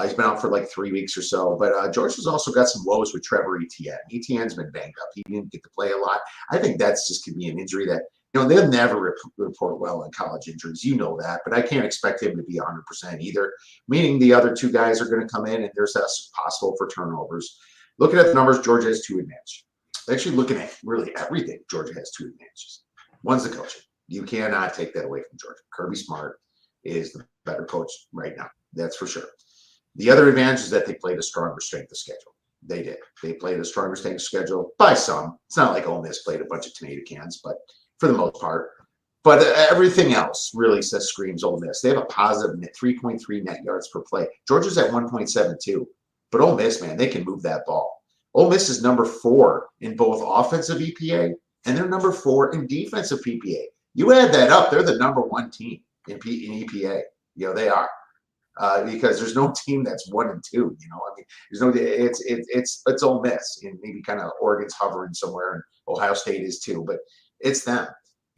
He's been out for like 3 weeks or so, but Georgia's also got some woes with Trevor Etienne. Etienne's been banged up. He didn't get to play a lot. I think that's just could be an injury that, they'll never report well on college injuries. You know that, but I can't expect him to be 100% either, meaning the other 2 guys are going to come in and there's that's possible for turnovers. Looking at the numbers, Georgia has 2 advantages. Actually, looking at really everything, Georgia has 2 advantages. One's the coaching. You cannot take that away from Georgia. Kirby Smart is the better coach right now. That's for sure. The other advantage is that they played a stronger strength of schedule. They did. They played a stronger strength of schedule by some. It's not like Ole Miss played a bunch of tomato cans, but for the most part. But everything else really screams Ole Miss. They have a positive 3.3 net yards per play. Georgia's at 1.72. But Ole Miss, man, they can move that ball. Ole Miss is number 4 in both offensive EPA, and they're number 4 in defensive PPA. You add that up, they're the number 1 team in EPA. They are. Because there's no team that's 1 and 2. There's no. It's Ole Miss, and maybe kind of Oregon's hovering somewhere, and Ohio State is too. But it's them.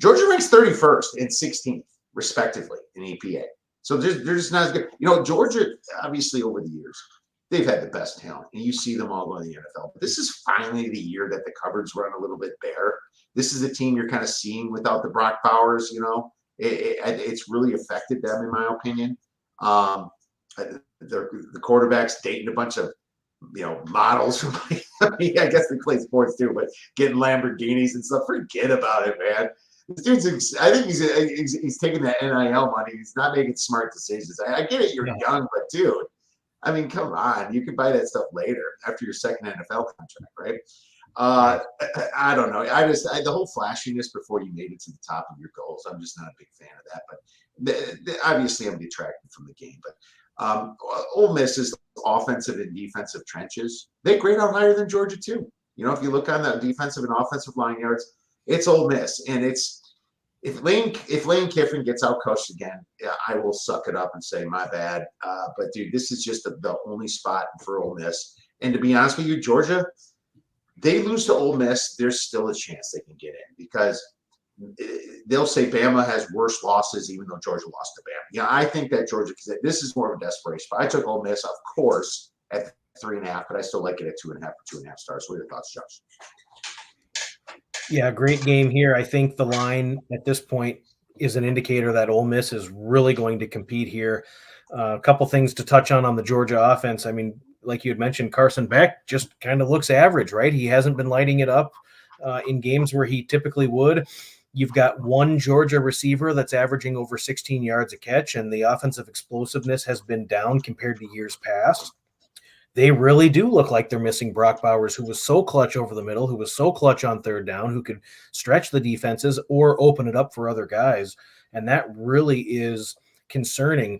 Georgia ranks 31st and 16th, respectively, in EPA. So they're just not as good. Georgia, obviously, over the years, they've had the best talent, and you see them all go in the NFL. But this is finally the year that the cupboards run a little bit bare. This is a team you're kind of seeing without the Brock Bowers. It's really affected them, in my opinion. The quarterback's dating a bunch of models. I guess they play sports too, but getting Lamborghinis and stuff. Forget about it, man. This dude's. I think he's taking that NIL money. He's not making smart decisions. I get it. You're young, but dude, I mean, come on. You can buy that stuff later after your second NFL contract, right? I don't know. The whole flashiness before you made it to the top of your goals. I'm just not a big fan of that. But obviously, I'm detracting from the game. But Ole Miss's offensive and defensive trenches, they grade out higher than Georgia too. If you look on the defensive and offensive line yards, It's Ole Miss, and if Lane Kiffin gets out coached again, yeah, I will suck it up and say my bad. But dude, this is just the only spot for Ole Miss. And to be honest with you, Georgia, they lose to Ole Miss, there's still a chance they can get in because they'll say Bama has worse losses, even though Georgia lost to Bama. Yeah, I think that Georgia, because this is more of a desperation. But I took Ole Miss, of course, at 3.5, but I still like it at 2.5 for 2.5 stars. What are your thoughts, Josh? Yeah, great game here. I think the line at this point is an indicator that Ole Miss is really going to compete here. A couple things to touch on the Georgia offense. I mean, like you had mentioned, Carson Beck just kind of looks average, right? He hasn't been lighting it up in games where he typically would. You've got one Georgia receiver that's averaging over 16 yards a catch, and the offensive explosiveness has been down compared to years past. They really do look like they're missing Brock Bowers, who was so clutch over the middle, who was so clutch on third down, who could stretch the defenses or open it up for other guys. And that really is concerning.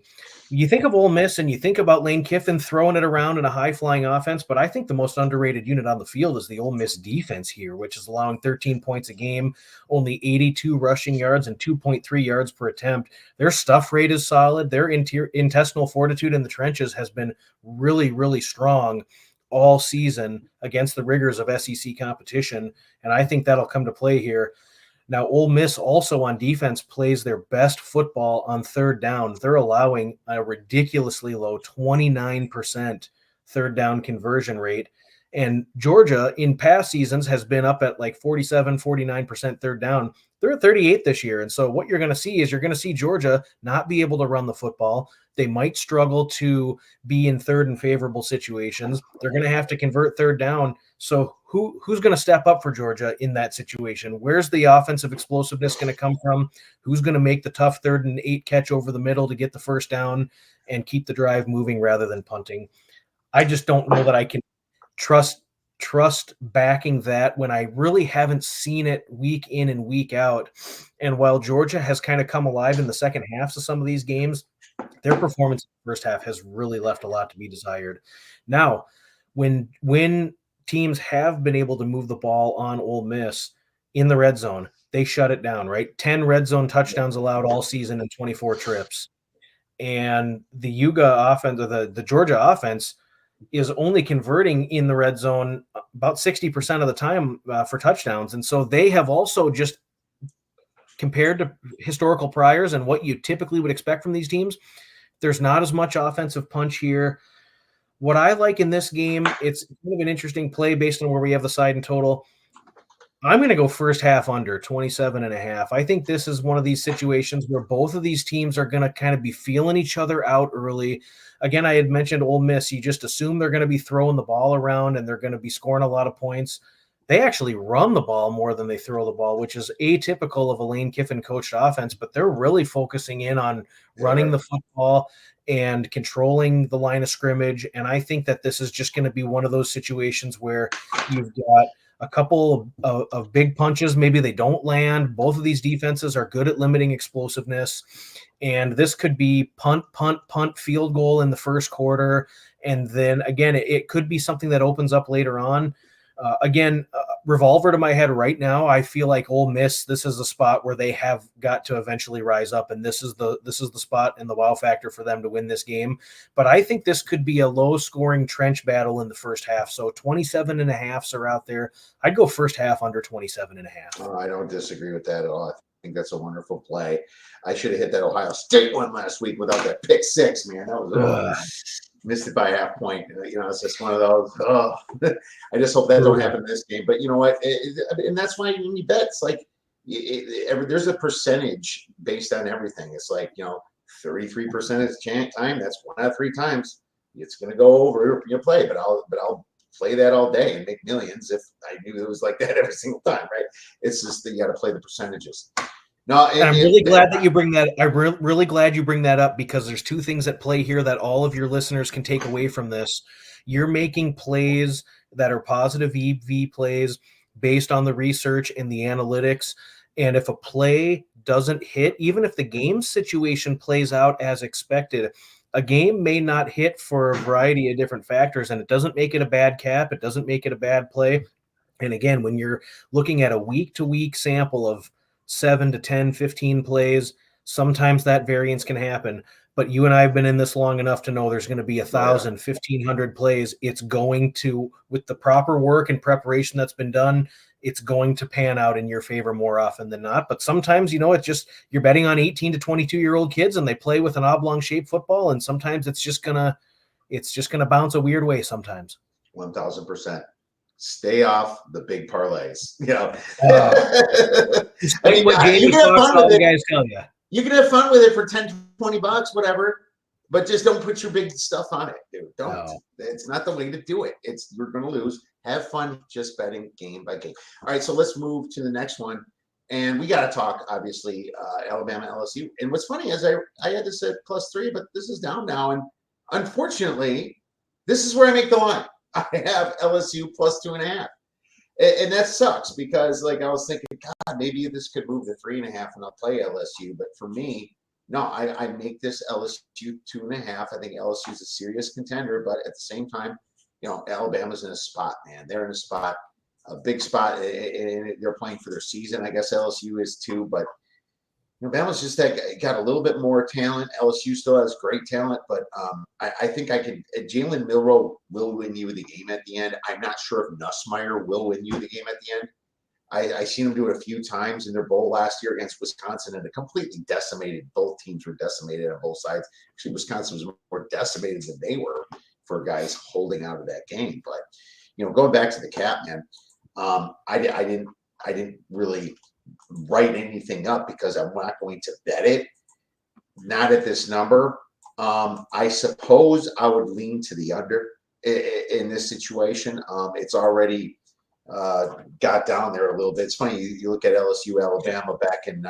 You think of Ole Miss and you think about Lane Kiffin throwing it around in a high-flying offense, but I think the most underrated unit on the field is the Ole Miss defense here, which is allowing 13 points a game, only 82 rushing yards and 2.3 yards per attempt. Their stuff rate is solid. Their intestinal fortitude in the trenches has been really, really strong all season against the rigors of SEC competition, and I think that'll come to play here. Now, Ole Miss also on defense plays their best football on third down. They're allowing a ridiculously low 29% third down conversion rate. And Georgia in past seasons has been up at like 47, 49% third down. They're at 38 this year. And so what you're going to see is you're going to see Georgia not be able to run the football. They might struggle to be in third and favorable situations. They're going to have to convert third down. So who's going to step up for Georgia in that situation? Where's the offensive explosiveness going to come from? Who's going to make the tough 3rd and 8 catch over the middle to get the first down and keep the drive moving rather than punting? I just don't know that I can trust backing that when I really haven't seen it week in and week out. And while Georgia has kind of come alive in the second halves of some of these games, their performance in the first half has really left a lot to be desired. Now, when teams have been able to move the ball on Ole Miss in the red zone, they shut it down, right? 10 red zone touchdowns allowed all season in 24 trips. And the Yuga offense, or the Georgia offense, is only converting in the red zone about 60% of the time for touchdowns. And so they have also just, compared to historical priors and what you typically would expect from these teams, there's not as much offensive punch here. What I like in this game, it's kind of an interesting play based on where we have the side and total. I'm going to go first half under 27.5. I think this is one of these situations where both of these teams are going to kind of be feeling each other out early. Again, I had mentioned Ole Miss. You just assume they're going to be throwing the ball around and they're going to be scoring a lot of points. They actually run the ball more than they throw the ball, which is atypical of a Lane Kiffin coached offense, but they're really focusing in on running the football and controlling the line of scrimmage. And I think that this is just going to be one of those situations where you've got a couple of big punches. Maybe they don't land. Both of these defenses are good at limiting explosiveness. And this could be punt, field goal in the first quarter. And then, again, it could be something that opens up later on. Revolver to my head right now, I feel like Ole Miss, this is a spot where they have got to eventually rise up, and this is the spot and the wow factor for them to win this game. But I think this could be a low-scoring trench battle in the first half. So 27.5s are out there. I'd go first half under 27.5. Oh, I don't disagree with that at all. I think that's a wonderful play. I should have hit that Ohio State one last week without that pick six, man. That was missed it by a half point. It's just one of those. Oh, I just hope that don't happen in this game. But you know what? And that's why when you bet, it's like there's a percentage based on everything. It's like 33% is chance time. That's 1 out of 3 times it's going to go over your play. But I'll play that all day and make millions if I knew it was like that every single time, right? It's just that you got to play the percentages. No, and I'm really glad that you bring that. I'm really glad you bring that up, because there's 2 things at play here that all of your listeners can take away from this. You're making plays that are positive EV plays based on the research and the analytics. And if a play doesn't hit, even if the game situation plays out as expected, a game may not hit for a variety of different factors, and it doesn't make it a bad cap. It doesn't make it a bad play. And again, when you're looking at a week-to-week sample of 7 to 10, 15 plays, sometimes that variance can happen. But you and I have been in this long enough to know there's going to be 1,000, 1,500 plays. It's going to, with the proper work and preparation that's been done, it's going to pan out in your favor more often than not. But sometimes, it's just you're betting on 18 to 22-year-old kids and they play with an oblong-shaped football, and sometimes it's just gonna bounce a weird way sometimes. 1,000%. Stay off the big parlays. Despite what Jamie Foxx and all the guys tell you. You can have fun with it for 10, 20 bucks, whatever, but just don't put your big stuff on it, dude. Don't. No. It's not the way to do it. You're going to lose. Have fun just betting game by game. All right, so let's move to the next one. And we got to talk, obviously, Alabama, LSU. And what's funny is I had to set +3, but this is down now. And unfortunately, this is where I make the line. I have LSU +2.5. And that sucks because, I was thinking, God, maybe this could move to 3.5 and I'll play LSU. But for me, no, I make this LSU 2.5. I think LSU is a serious contender, but at the same time, Alabama's in a spot, man. They're in a spot, a big spot, and they're playing for their season. I guess LSU is too, but Alabama's just got a little bit more talent. LSU still has great talent, but I think Jalen Milroe will win you the game at the end. I'm not sure if Nussmeier will win you the game at the end. I seen him do it a few times in their bowl last year against Wisconsin, and it completely decimated. Both teams were decimated on both sides. Actually, Wisconsin was more decimated than they were for guys holding out of that game. But going back to the cap, man, I didn't really write anything up because I'm not going to bet it. Not at this number. I suppose I would lean to the under in this situation. It's already got down there a little bit. It's funny, you look at LSU, Alabama back in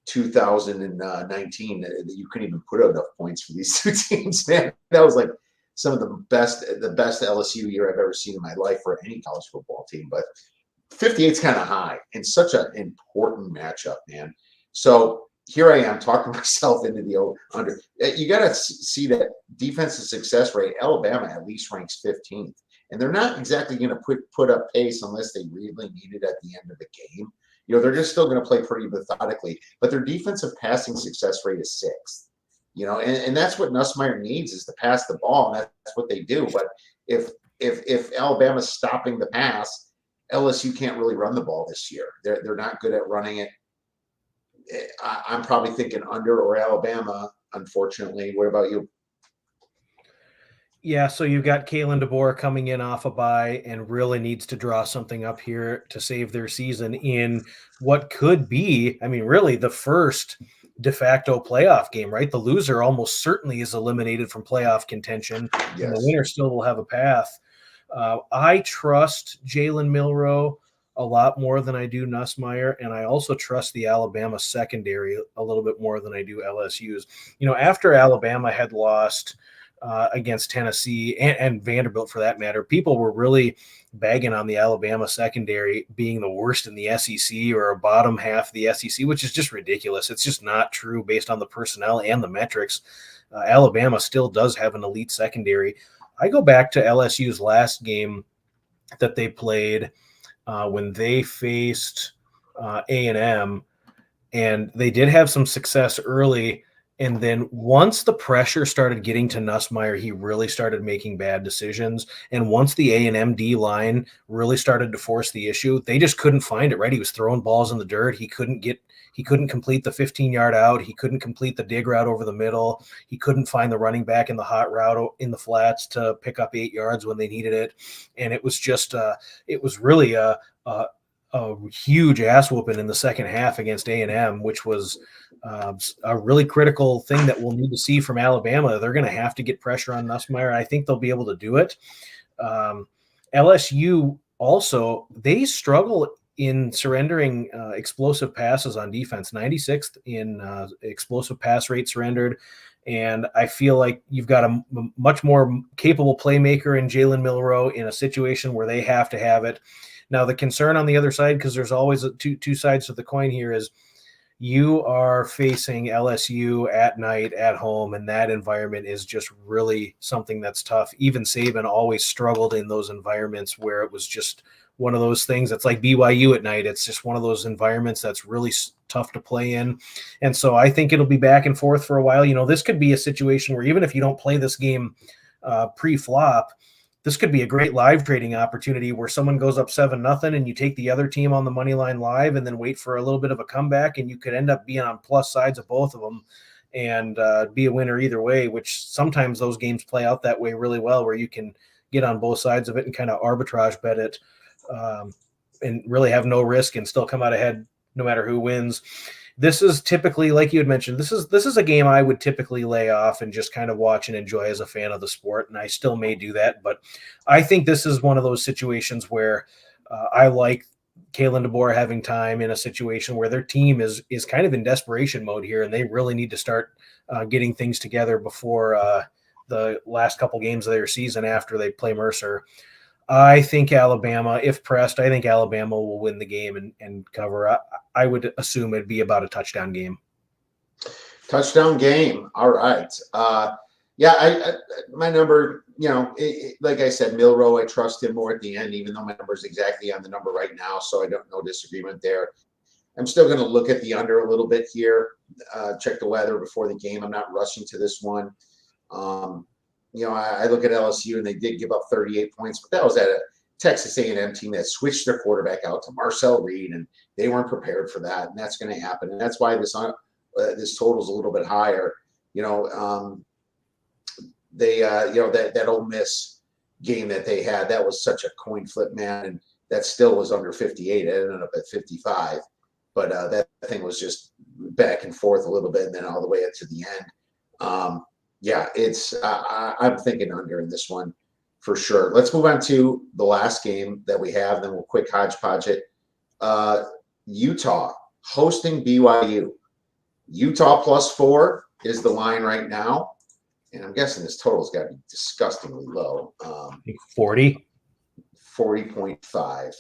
2019, you couldn't even put out enough points for these two teams, man. That was like some of the best LSU year I've ever seen in my life for any college football team. But 58's kind of high and such an important matchup, man. So here I am talking myself into the under. You got to see that defensive success rate. Alabama at least ranks 15th, and they're not exactly going to put up pace unless they really need it at the end of the game. They're just still going to play pretty methodically, but their defensive passing success rate is 6th. And that's what Nussmeier needs, is to pass the ball, and that's what they do. But if Alabama's stopping the pass, LSU can't really run the ball this year. They're not good at running it. I'm probably thinking under or Alabama, unfortunately. What about you? Yeah, so you've got Kalen DeBoer coming in off a bye and really needs to draw something up here to save their season in what could be, really the first de facto playoff game, right? The loser almost certainly is eliminated from playoff contention, yes, and the winner still will have a path. I trust Jalen Milroe a lot more than I do Nussmeier, and I also trust the Alabama secondary a little bit more than I do LSU's. After Alabama had lost against Tennessee and Vanderbilt for that matter, people were really bagging on the Alabama secondary being the worst in the SEC or a bottom half of the SEC, which is just ridiculous. It's just not true based on the personnel and the metrics. Alabama still does have an elite secondary. I go back to LSU's last game that they played when they faced A&M, and they did have some success early. And then once the pressure started getting to Nussmeier, he really started making bad decisions. And once the A&M D line really started to force the issue, they just couldn't find it, right? He was throwing balls in the dirt. He couldn't complete the 15-yard out. He couldn't complete the dig route over the middle. He couldn't find the running back in the hot route in the flats to pick up 8 yards when they needed it. And it was just it was really a huge ass whooping in the second half against A&M, which was a really critical thing that we'll need to see from Alabama. They're going to have to get pressure on Nussmeier. I think they'll be able to do it. LSU also, they struggle in surrendering explosive passes on defense, 96th in explosive pass rate surrendered. And I feel like you've got a much more capable playmaker in Jalen Milroe in a situation where they have to have it. Now, the concern on the other side, because there's always two sides to the coin here, is you are facing LSU at night at home, and that environment is just really something that's tough. Even Saban always struggled in those environments where it was just one of those things. It's like BYU at night. It's just one of those environments that's really tough to play in. And so I think it'll be back and forth for a while. This could be a situation where even if you don't play this game pre-flop, this could be a great live trading opportunity where someone goes up 7-0 and you take the other team on the money line live and then wait for a little bit of a comeback, and you could end up being on plus sides of both of them and be a winner either way, which sometimes those games play out that way really well, where you can get on both sides of it and kind of arbitrage bet it and really have no risk and still come out ahead no matter who wins. This is typically, like you had mentioned, this is a game I would typically lay off and just kind of watch and enjoy as a fan of the sport, and I still may do that. But I think this is one of those situations where I like Kalen DeBoer having time in a situation where their team is kind of in desperation mode here, and they really need to start getting things together before the last couple games of their season after they play Mercer. I think Alabama, if pressed, I think Alabama will win the game and cover. I would assume it'd be about a touchdown game. Touchdown game. All right. My number, like I said, Milroe, I trust him more at the end, even though my number is exactly on the number right now. So I don't no disagreement there. I'm still going to look at the under a little bit here, check the weather before the game. I'm not rushing to this one. I look at LSU and they did give up 38 points, but that was at a Texas A&M team that switched their quarterback out to Marcel Reed, and they weren't prepared for that, and that's going to happen. And that's why this total is a little bit higher. That Ole Miss game that they had, that was such a coin flip, man, and that still was under 58. It ended up at 55, but that thing was just back and forth a little bit, and then all the way up to the end. I'm thinking under in this one for sure. Let's move on to the last game that we have, then we'll quick hodgepodge it. Utah hosting BYU. Utah +4 is the line right now, and I'm guessing this total's got to be disgustingly low. 40. 40.5.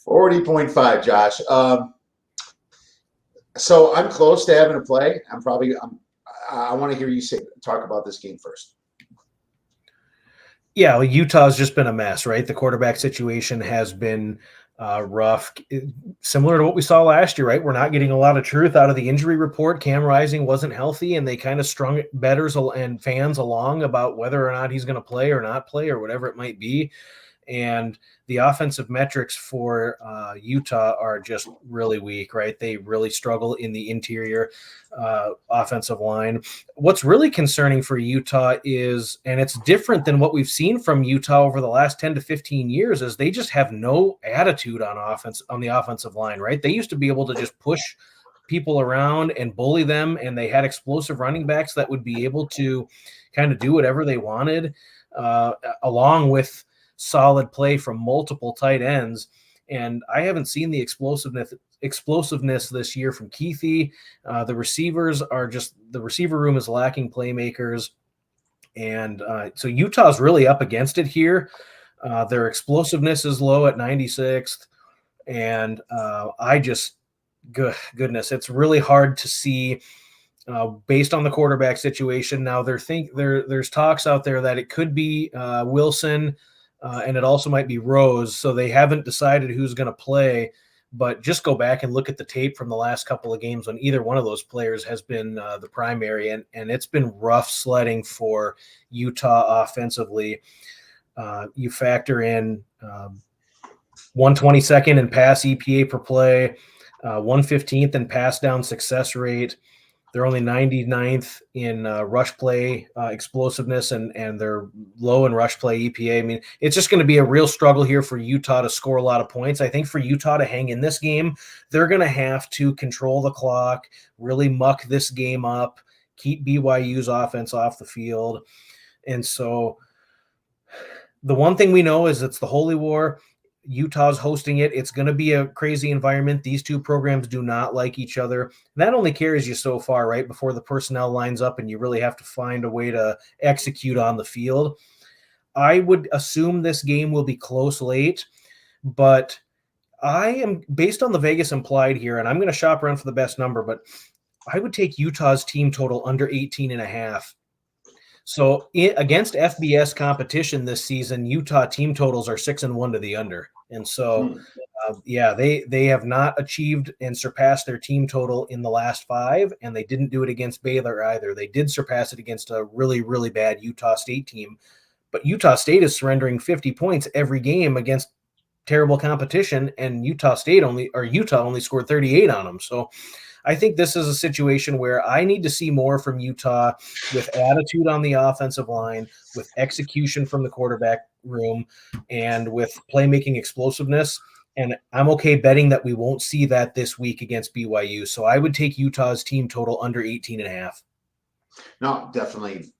40.5, Josh. So I'm close to having a play. I want to hear you talk about this game first. Yeah, well, Utah's just been a mess, right? The quarterback situation has been rough, similar to what we saw last year, right? We're not getting a lot of truth out of the injury report. Cam Rising wasn't healthy, and they kind of strung bettors and fans along about whether or not he's going to play or not play or whatever it might be. And the offensive metrics for Utah are just really weak, right? They really struggle in the interior offensive line. What's really concerning for Utah is, and it's different than what we've seen from Utah over the last 10 to 15 years, is they just have no attitude on offense, on the offensive line, right? They used to be able to just push people around and bully them, and they had explosive running backs that would be able to kind of do whatever they wanted, along with solid play from multiple tight ends. And I haven't seen the explosiveness this year from Keithy. The receiver room is lacking playmakers. And so Utah's really up against it here. Their explosiveness is low at 96th. And goodness, it's really hard to see based on the quarterback situation. Now there's talks out there that it could be Wilson, and it also might be Rose. So they haven't decided who's going to play, but just go back and look at the tape from the last couple of games when either one of those players has been the primary, and it's been rough sledding for Utah offensively. You factor in 122nd in pass EPA per play, 115th in pass down success rate. They're only 99th in rush play explosiveness, and they're low in rush play EPA. I mean, it's just going to be a real struggle here for Utah to score a lot of points. I think for Utah to hang in this game, they're going to have to control the clock, really muck this game up, keep BYU's offense off the field. And so the one thing we know is it's the Holy War. Utah's hosting it. It's going to be a crazy environment. These two programs do not like each other. And that only carries you so far, right, before the personnel lines up and you really have to find a way to execute on the field. I would assume this game will be close late, but I am, based on the Vegas implied here, and I'm going to shop around for the best number, but I would take Utah's team total under 18.5. So against FBS competition this season, Utah team totals are 6-1 to the under. And so, they have not achieved and surpassed their team total in the last 5, and they didn't do it against Baylor either. They did surpass it against a really, really bad Utah State team, but Utah State is surrendering 50 points every game against terrible competition, and Utah only scored 38 on them. So I think this is a situation where I need to see more from Utah with attitude on the offensive line, with execution from the quarterback room, and with playmaking explosiveness. And I'm okay betting that we won't see that this week against BYU. So I would take Utah's team total under 18.5. No, definitely.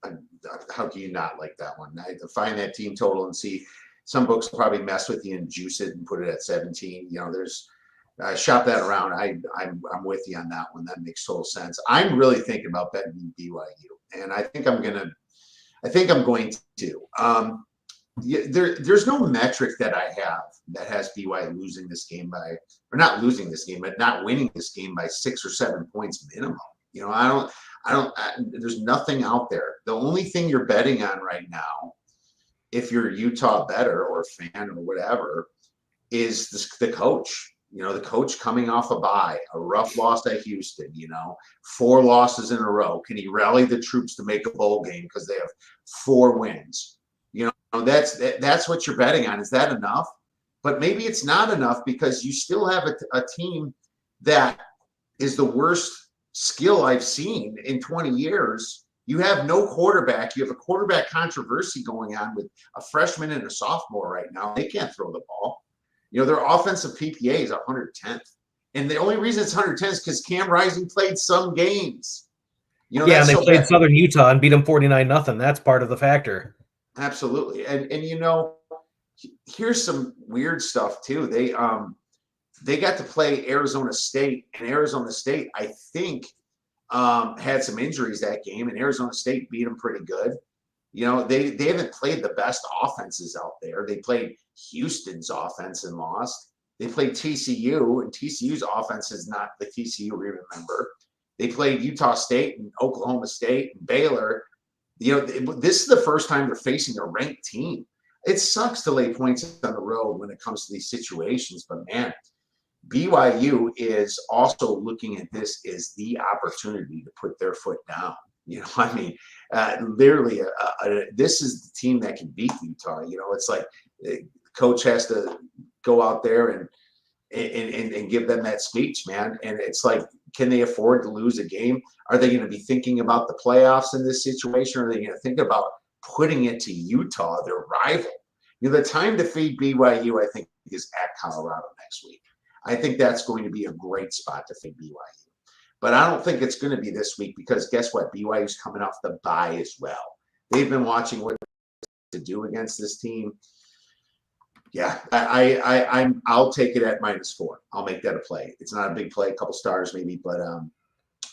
How can you not like that one? I find that team total and see some books will probably mess with you and juice it and put it at 17. There's shop that around. I'm with you on that one. That makes total sense. I'm really thinking about betting BYU, and I think I'm going to. There's no metric that I have that has BYU losing this game or not losing this game, but not winning this game by 6 or 7 points minimum. There's nothing out there. The only thing you're betting on right now, if you're a Utah bettor or a fan or whatever, is the coach. The coach coming off a bye, a rough loss at Houston, 4 losses in a row. Can he rally the troops to make a bowl game because they have 4 wins? That's what you're betting on. Is that enough? But maybe it's not enough because you still have a team that is the worst skill I've seen in 20 years. You have no quarterback. You have a quarterback controversy going on with a freshman and a sophomore right now. They can't throw the ball. Their offensive PPA is 110th. And the only reason it's 110 is because Cam Rising played some games. And they played Southern Utah and beat them 49-0. That's part of the factor. Absolutely. And here's some weird stuff too. They got to play Arizona State, and Arizona State, I think, had some injuries that game, and Arizona State beat them pretty good. They haven't played the best offenses out there. They played Houston's offense and lost. They played TCU, and TCU's offense is not the TCU we remember. They played Utah State and Oklahoma State and Baylor. This is the first time they're facing a ranked team. It sucks to lay points on the road when it comes to these situations, but man, BYU is also looking at this as the opportunity to put their foot down. Literally, this is the team that can beat Utah. It's like the coach has to go out there and give them that speech, man. And it's like, can they afford to lose a game? Are they going to be thinking about the playoffs in this situation? Or are they going to think about putting it to Utah, their rival? The time to feed BYU, I think, is at Colorado next week. I think that's going to be a great spot to feed BYU. But I don't think it's going to be this week because guess what? BYU's coming off the bye as well. They've been watching what to do against this team. Yeah, I'll take it at -4. I'll make that a play. It's not a big play, a couple stars maybe, but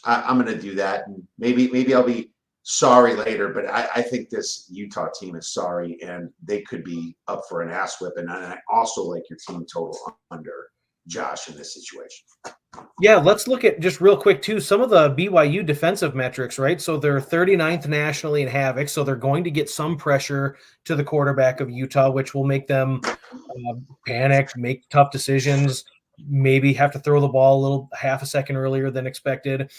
I'm going to do that. And maybe I'll be sorry later, but I think this Utah team is sorry, and they could be up for an ass whipping. And I also like your team total under Josh in this situation. Yeah, let's look at just real quick too some of the BYU defensive metrics, right? So they're 39th nationally in havoc, so they're going to get some pressure to the quarterback of Utah, which will make them panic, make tough decisions, maybe have to throw the ball half a second earlier than expected.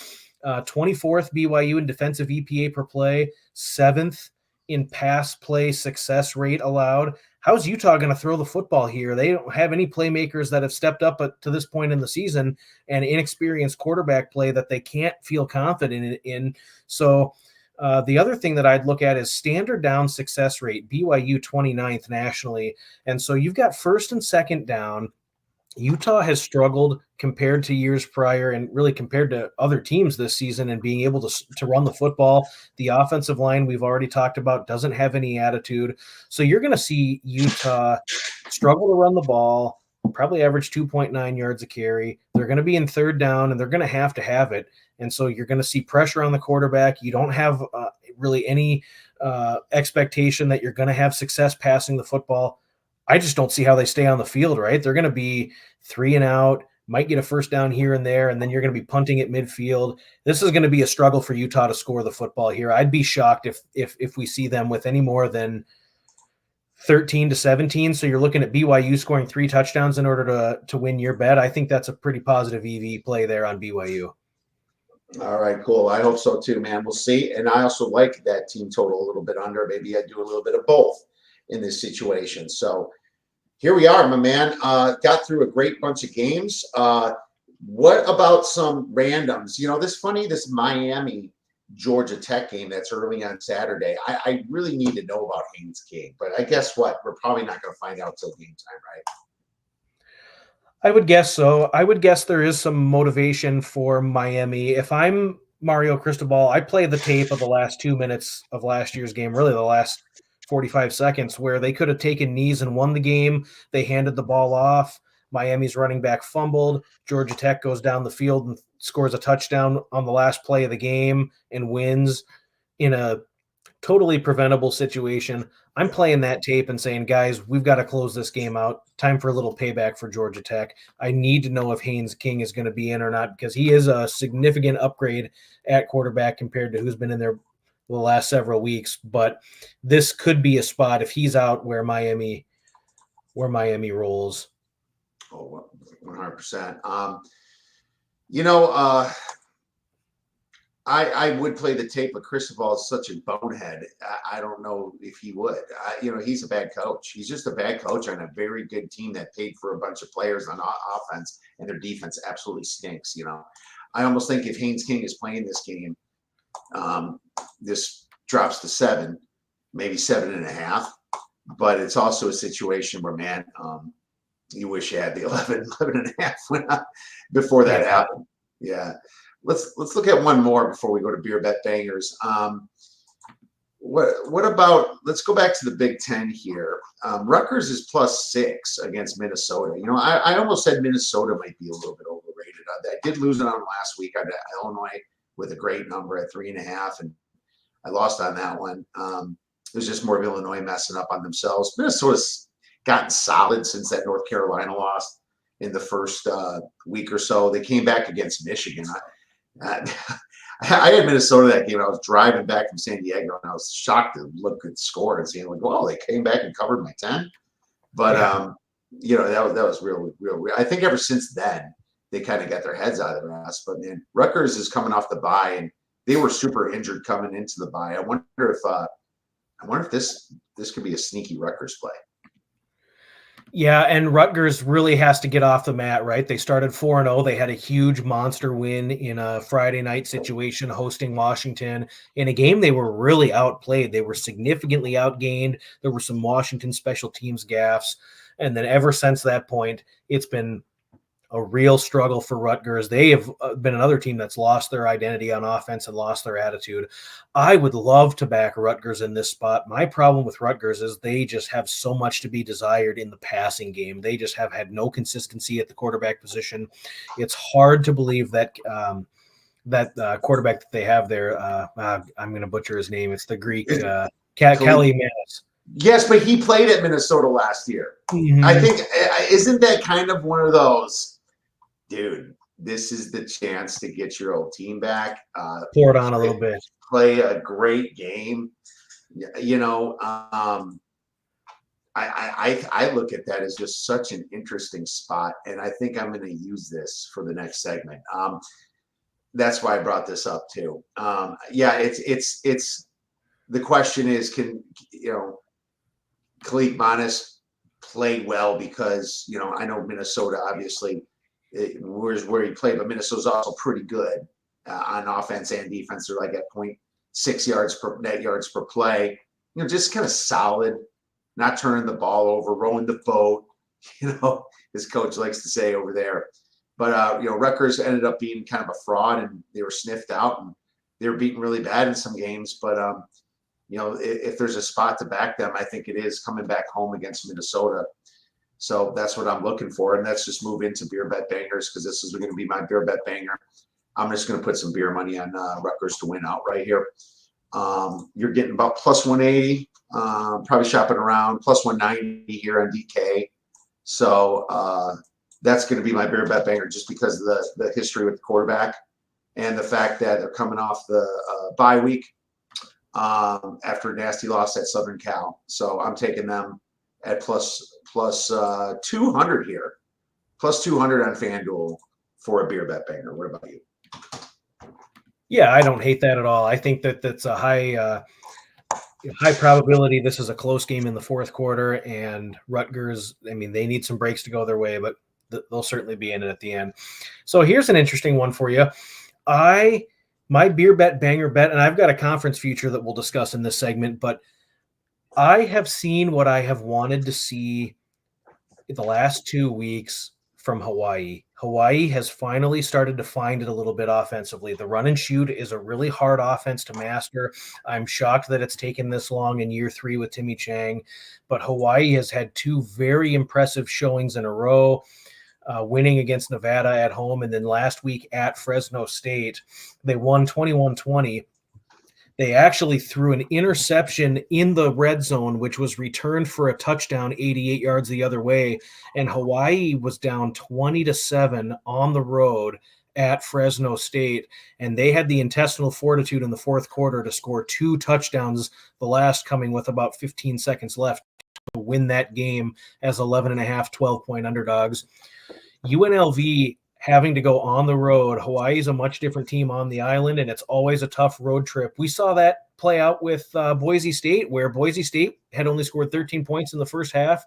24th BYU in defensive EPA per play, 7th in pass play success rate allowed. How's Utah going to throw the football here? They don't have any playmakers that have stepped up to this point in the season, and inexperienced quarterback play that they can't feel confident in. So the other thing that I'd look at is standard down success rate, BYU 29th nationally. And so you've got first and second down. Utah has struggled compared to years prior and really compared to other teams this season and being able to run the football. The offensive line we've already talked about doesn't have any attitude. So you're going to see Utah struggle to run the ball, probably average 2.9 yards a carry. They're going to be in third down, and they're going to have it. And so you're going to see pressure on the quarterback. You don't have really any expectation that you're going to have success passing the football. I just don't see how they stay on the field, right? They're going to be 3 and out, might get a first down here and there, and then you're going to be punting at midfield. This is going to be a struggle for Utah to score the football here. I'd be shocked if we see them with any more than 13-17. So you're looking at BYU scoring 3 touchdowns in order to win your bet. I think that's a pretty positive EV play there on BYU. All right, cool. I hope so too, man. We'll see. And I also like that team total a little bit under. Maybe I do a little bit of both in this situation. So here we are, my man. Got through a great bunch of games. What about some randoms? This Miami Georgia Tech game that's early on Saturday. I really need to know about Haynes King, but I guess what? We're probably not going to find out till game time, right? I would guess so. I would guess there is some motivation for Miami. If I'm Mario Cristobal, I play the tape of the last 2 minutes of last year's game, really the last 45 seconds, where they could have taken knees and won the game. They handed the ball off. Miami's running back fumbled. Georgia Tech goes down the field and scores a touchdown on the last play of the game and wins in a totally preventable situation. I'm playing that tape and saying, guys, we've got to close this game out. Time for a little payback for Georgia Tech. I need to know if Haynes King is going to be in or not, because he is a significant upgrade at quarterback compared to who's been in there the last several weeks. But this could be a spot if he's out where Miami rolls. Oh, 100%. I would play the tape, but Cristobal is such a bonehead. I don't know if he would. He's a bad coach. He's just a bad coach on a very good team that paid for a bunch of players on offense, and their defense absolutely stinks. I almost think if Haynes King is playing this game, this drops to 7, maybe 7.5. But it's also a situation where, man, you wish you had the 11.5 before that happened. Yeah. Let's look at one more before we go to beer bet bangers. What about, let's go back to the Big Ten here. Rutgers is +6 against Minnesota. I almost said Minnesota might be a little bit overrated. I did lose it on last week. I got Illinois with a great number at 3.5, and I lost on that one. It was just more of Illinois messing up on themselves. Minnesota's gotten solid since that North Carolina loss in the first week or so. They came back against Michigan. I had Minnesota that game. I was driving back from San Diego, and I was shocked to look at the score and seeing, like, well, they came back and covered my 10. But that was real weird. I think ever since then they kind of got their heads out of their ass. But man, Rutgers is coming off the bye, and they were super injured coming into the bye. I wonder if this could be a sneaky Rutgers play. Yeah, and Rutgers really has to get off the mat, right? They started 4-0. They had a huge monster win in a Friday night situation hosting Washington in a game they were really outplayed. They were significantly outgained. There were some Washington special teams gaffes. And then ever since that point, it's been a real struggle for Rutgers. They have been another team that's lost their identity on offense and lost their attitude. I would love to back Rutgers in this spot. My problem with Rutgers is they just have so much to be desired in the passing game. They just have had no consistency at the quarterback position. It's hard to believe that quarterback that they have there, I'm going to butcher his name. It's the Greek, Kelly Manis. Yes, but he played at Minnesota last year. Mm-hmm. I think, isn't that kind of one of those, dude, this is the chance to get your old team back. Pour it on a little bit. Play a great game. I look at that as just such an interesting spot, and I think I'm going to use this for the next segment. That's why I brought this up too. It's the question is, can Khalid Manis play well? Because I know Minnesota obviously where he played, but Minnesota's also pretty good on offense and defense. They're like at 0.6 net yards per play. Just kind of solid, not turning the ball over, rowing the boat. His coach likes to say over there. But Rutgers ended up being kind of a fraud, and they were sniffed out, and they were beaten really bad in some games. But if there's a spot to back them, I think it is coming back home against Minnesota. So that's what I'm looking for. And let's just move into beer bet bangers, because this is going to be my beer bet banger. I'm just going to put some beer money on Rutgers to win out right here. You're getting about +180, probably shopping around +190 here on DK. So That's going to be my beer bet banger just because of the history with the quarterback and the fact that they're coming off the bye week after a nasty loss at Southern Cal. So I'm taking them at plus 200 here, plus 200 on FanDuel for a beer bet banger. What about you? Yeah, I don't hate that at all. I think that that's a high probability this is a close game in the fourth quarter, and Rutgers, I mean, they need some breaks to go their way, but they'll certainly be in it at the end. So here's an interesting one for you. My beer bet banger bet, and I've got a conference future that we'll discuss in this segment, but I have seen what I have wanted to see in the last 2 weeks from Hawaii. Hawaii has finally started to find it a little bit offensively. The run and shoot is a really hard offense to master. I'm shocked that it's taken this long in year 3 with Timmy Chang, but Hawaii has had 2 very impressive showings in a row, winning against Nevada at home, and then last week at Fresno State, they won 21-20. They actually threw an interception in the red zone, which was returned for a touchdown 88 yards the other way. And Hawaii was down 20-7 on the road at Fresno State. And they had the intestinal fortitude in the fourth quarter to score 2 touchdowns, the last coming with about 15 seconds left to win that game as 11.5, 12-point underdogs. UNLV having to go on the road. Hawaii is a much different team on the island, and it's always a tough road trip. We saw that play out with Boise State, where Boise State had only scored 13 points in the first half.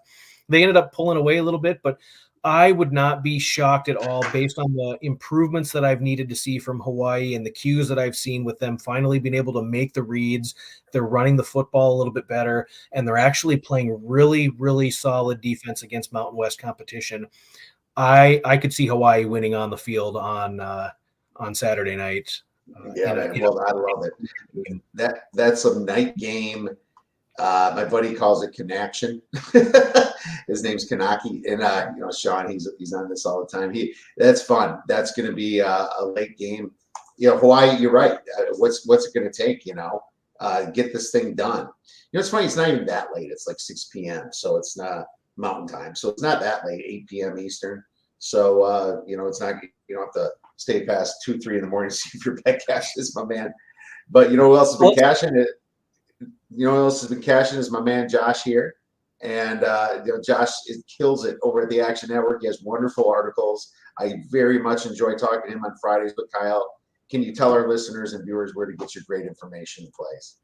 They ended up pulling away a little bit, but I would not be shocked at all based on the improvements that I've needed to see from Hawaii and the cues that I've seen with them finally being able to make the reads. They're running the football a little bit better, and they're actually playing really, really solid defense against Mountain West competition. I could see Hawaii winning on the field on Saturday night. Yeah, man. Well, I love it. That's a night game. My buddy calls it Connection. His name's Kanaki, and Sean, he's on this all the time. That's fun. That's going to be a late game. Hawaii, you're right. What's it going to take? Get this thing done. It's funny. It's not even that late. It's like 6 p.m. So it's not Mountain Time. So it's not that late, 8 p.m. Eastern. So, it's not, you don't have to stay past 2, 3 in the morning to see if your bet cashes, my man. But who else has been cashing it? Who else has been cashing is my man Josh here. And, Josh kills it over at the Action Network. He has wonderful articles. I very much enjoy talking to him on Fridays. But Kyle, can you tell our listeners and viewers where to get your great information in place?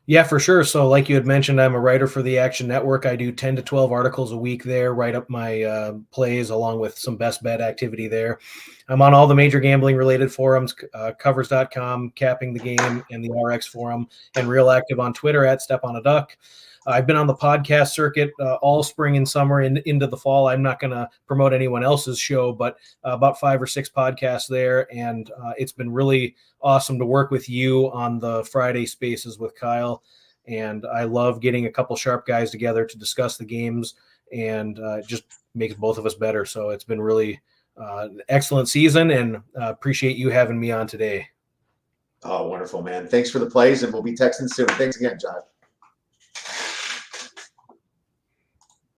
Yeah, for sure. So like you had mentioned, I'm a writer for the Action Network. I do 10 to 12 articles a week there, write up my plays along with some best bet activity there. I'm on all the major gambling related forums, covers.com, Capping the Game, and the RX forum, and real active on Twitter at Step on a Duck. I've been on the podcast circuit all spring and summer and into the fall. I'm not going to promote anyone else's show, but about 5 or 6 podcasts there. And it's been really awesome to work with you on the Friday spaces with Kyle. And I love getting a couple sharp guys together to discuss the games, and just makes both of us better. So it's been really an excellent season, and appreciate you having me on today. Oh, wonderful, man. Thanks for the plays, and we'll be texting soon. Thanks again, Josh.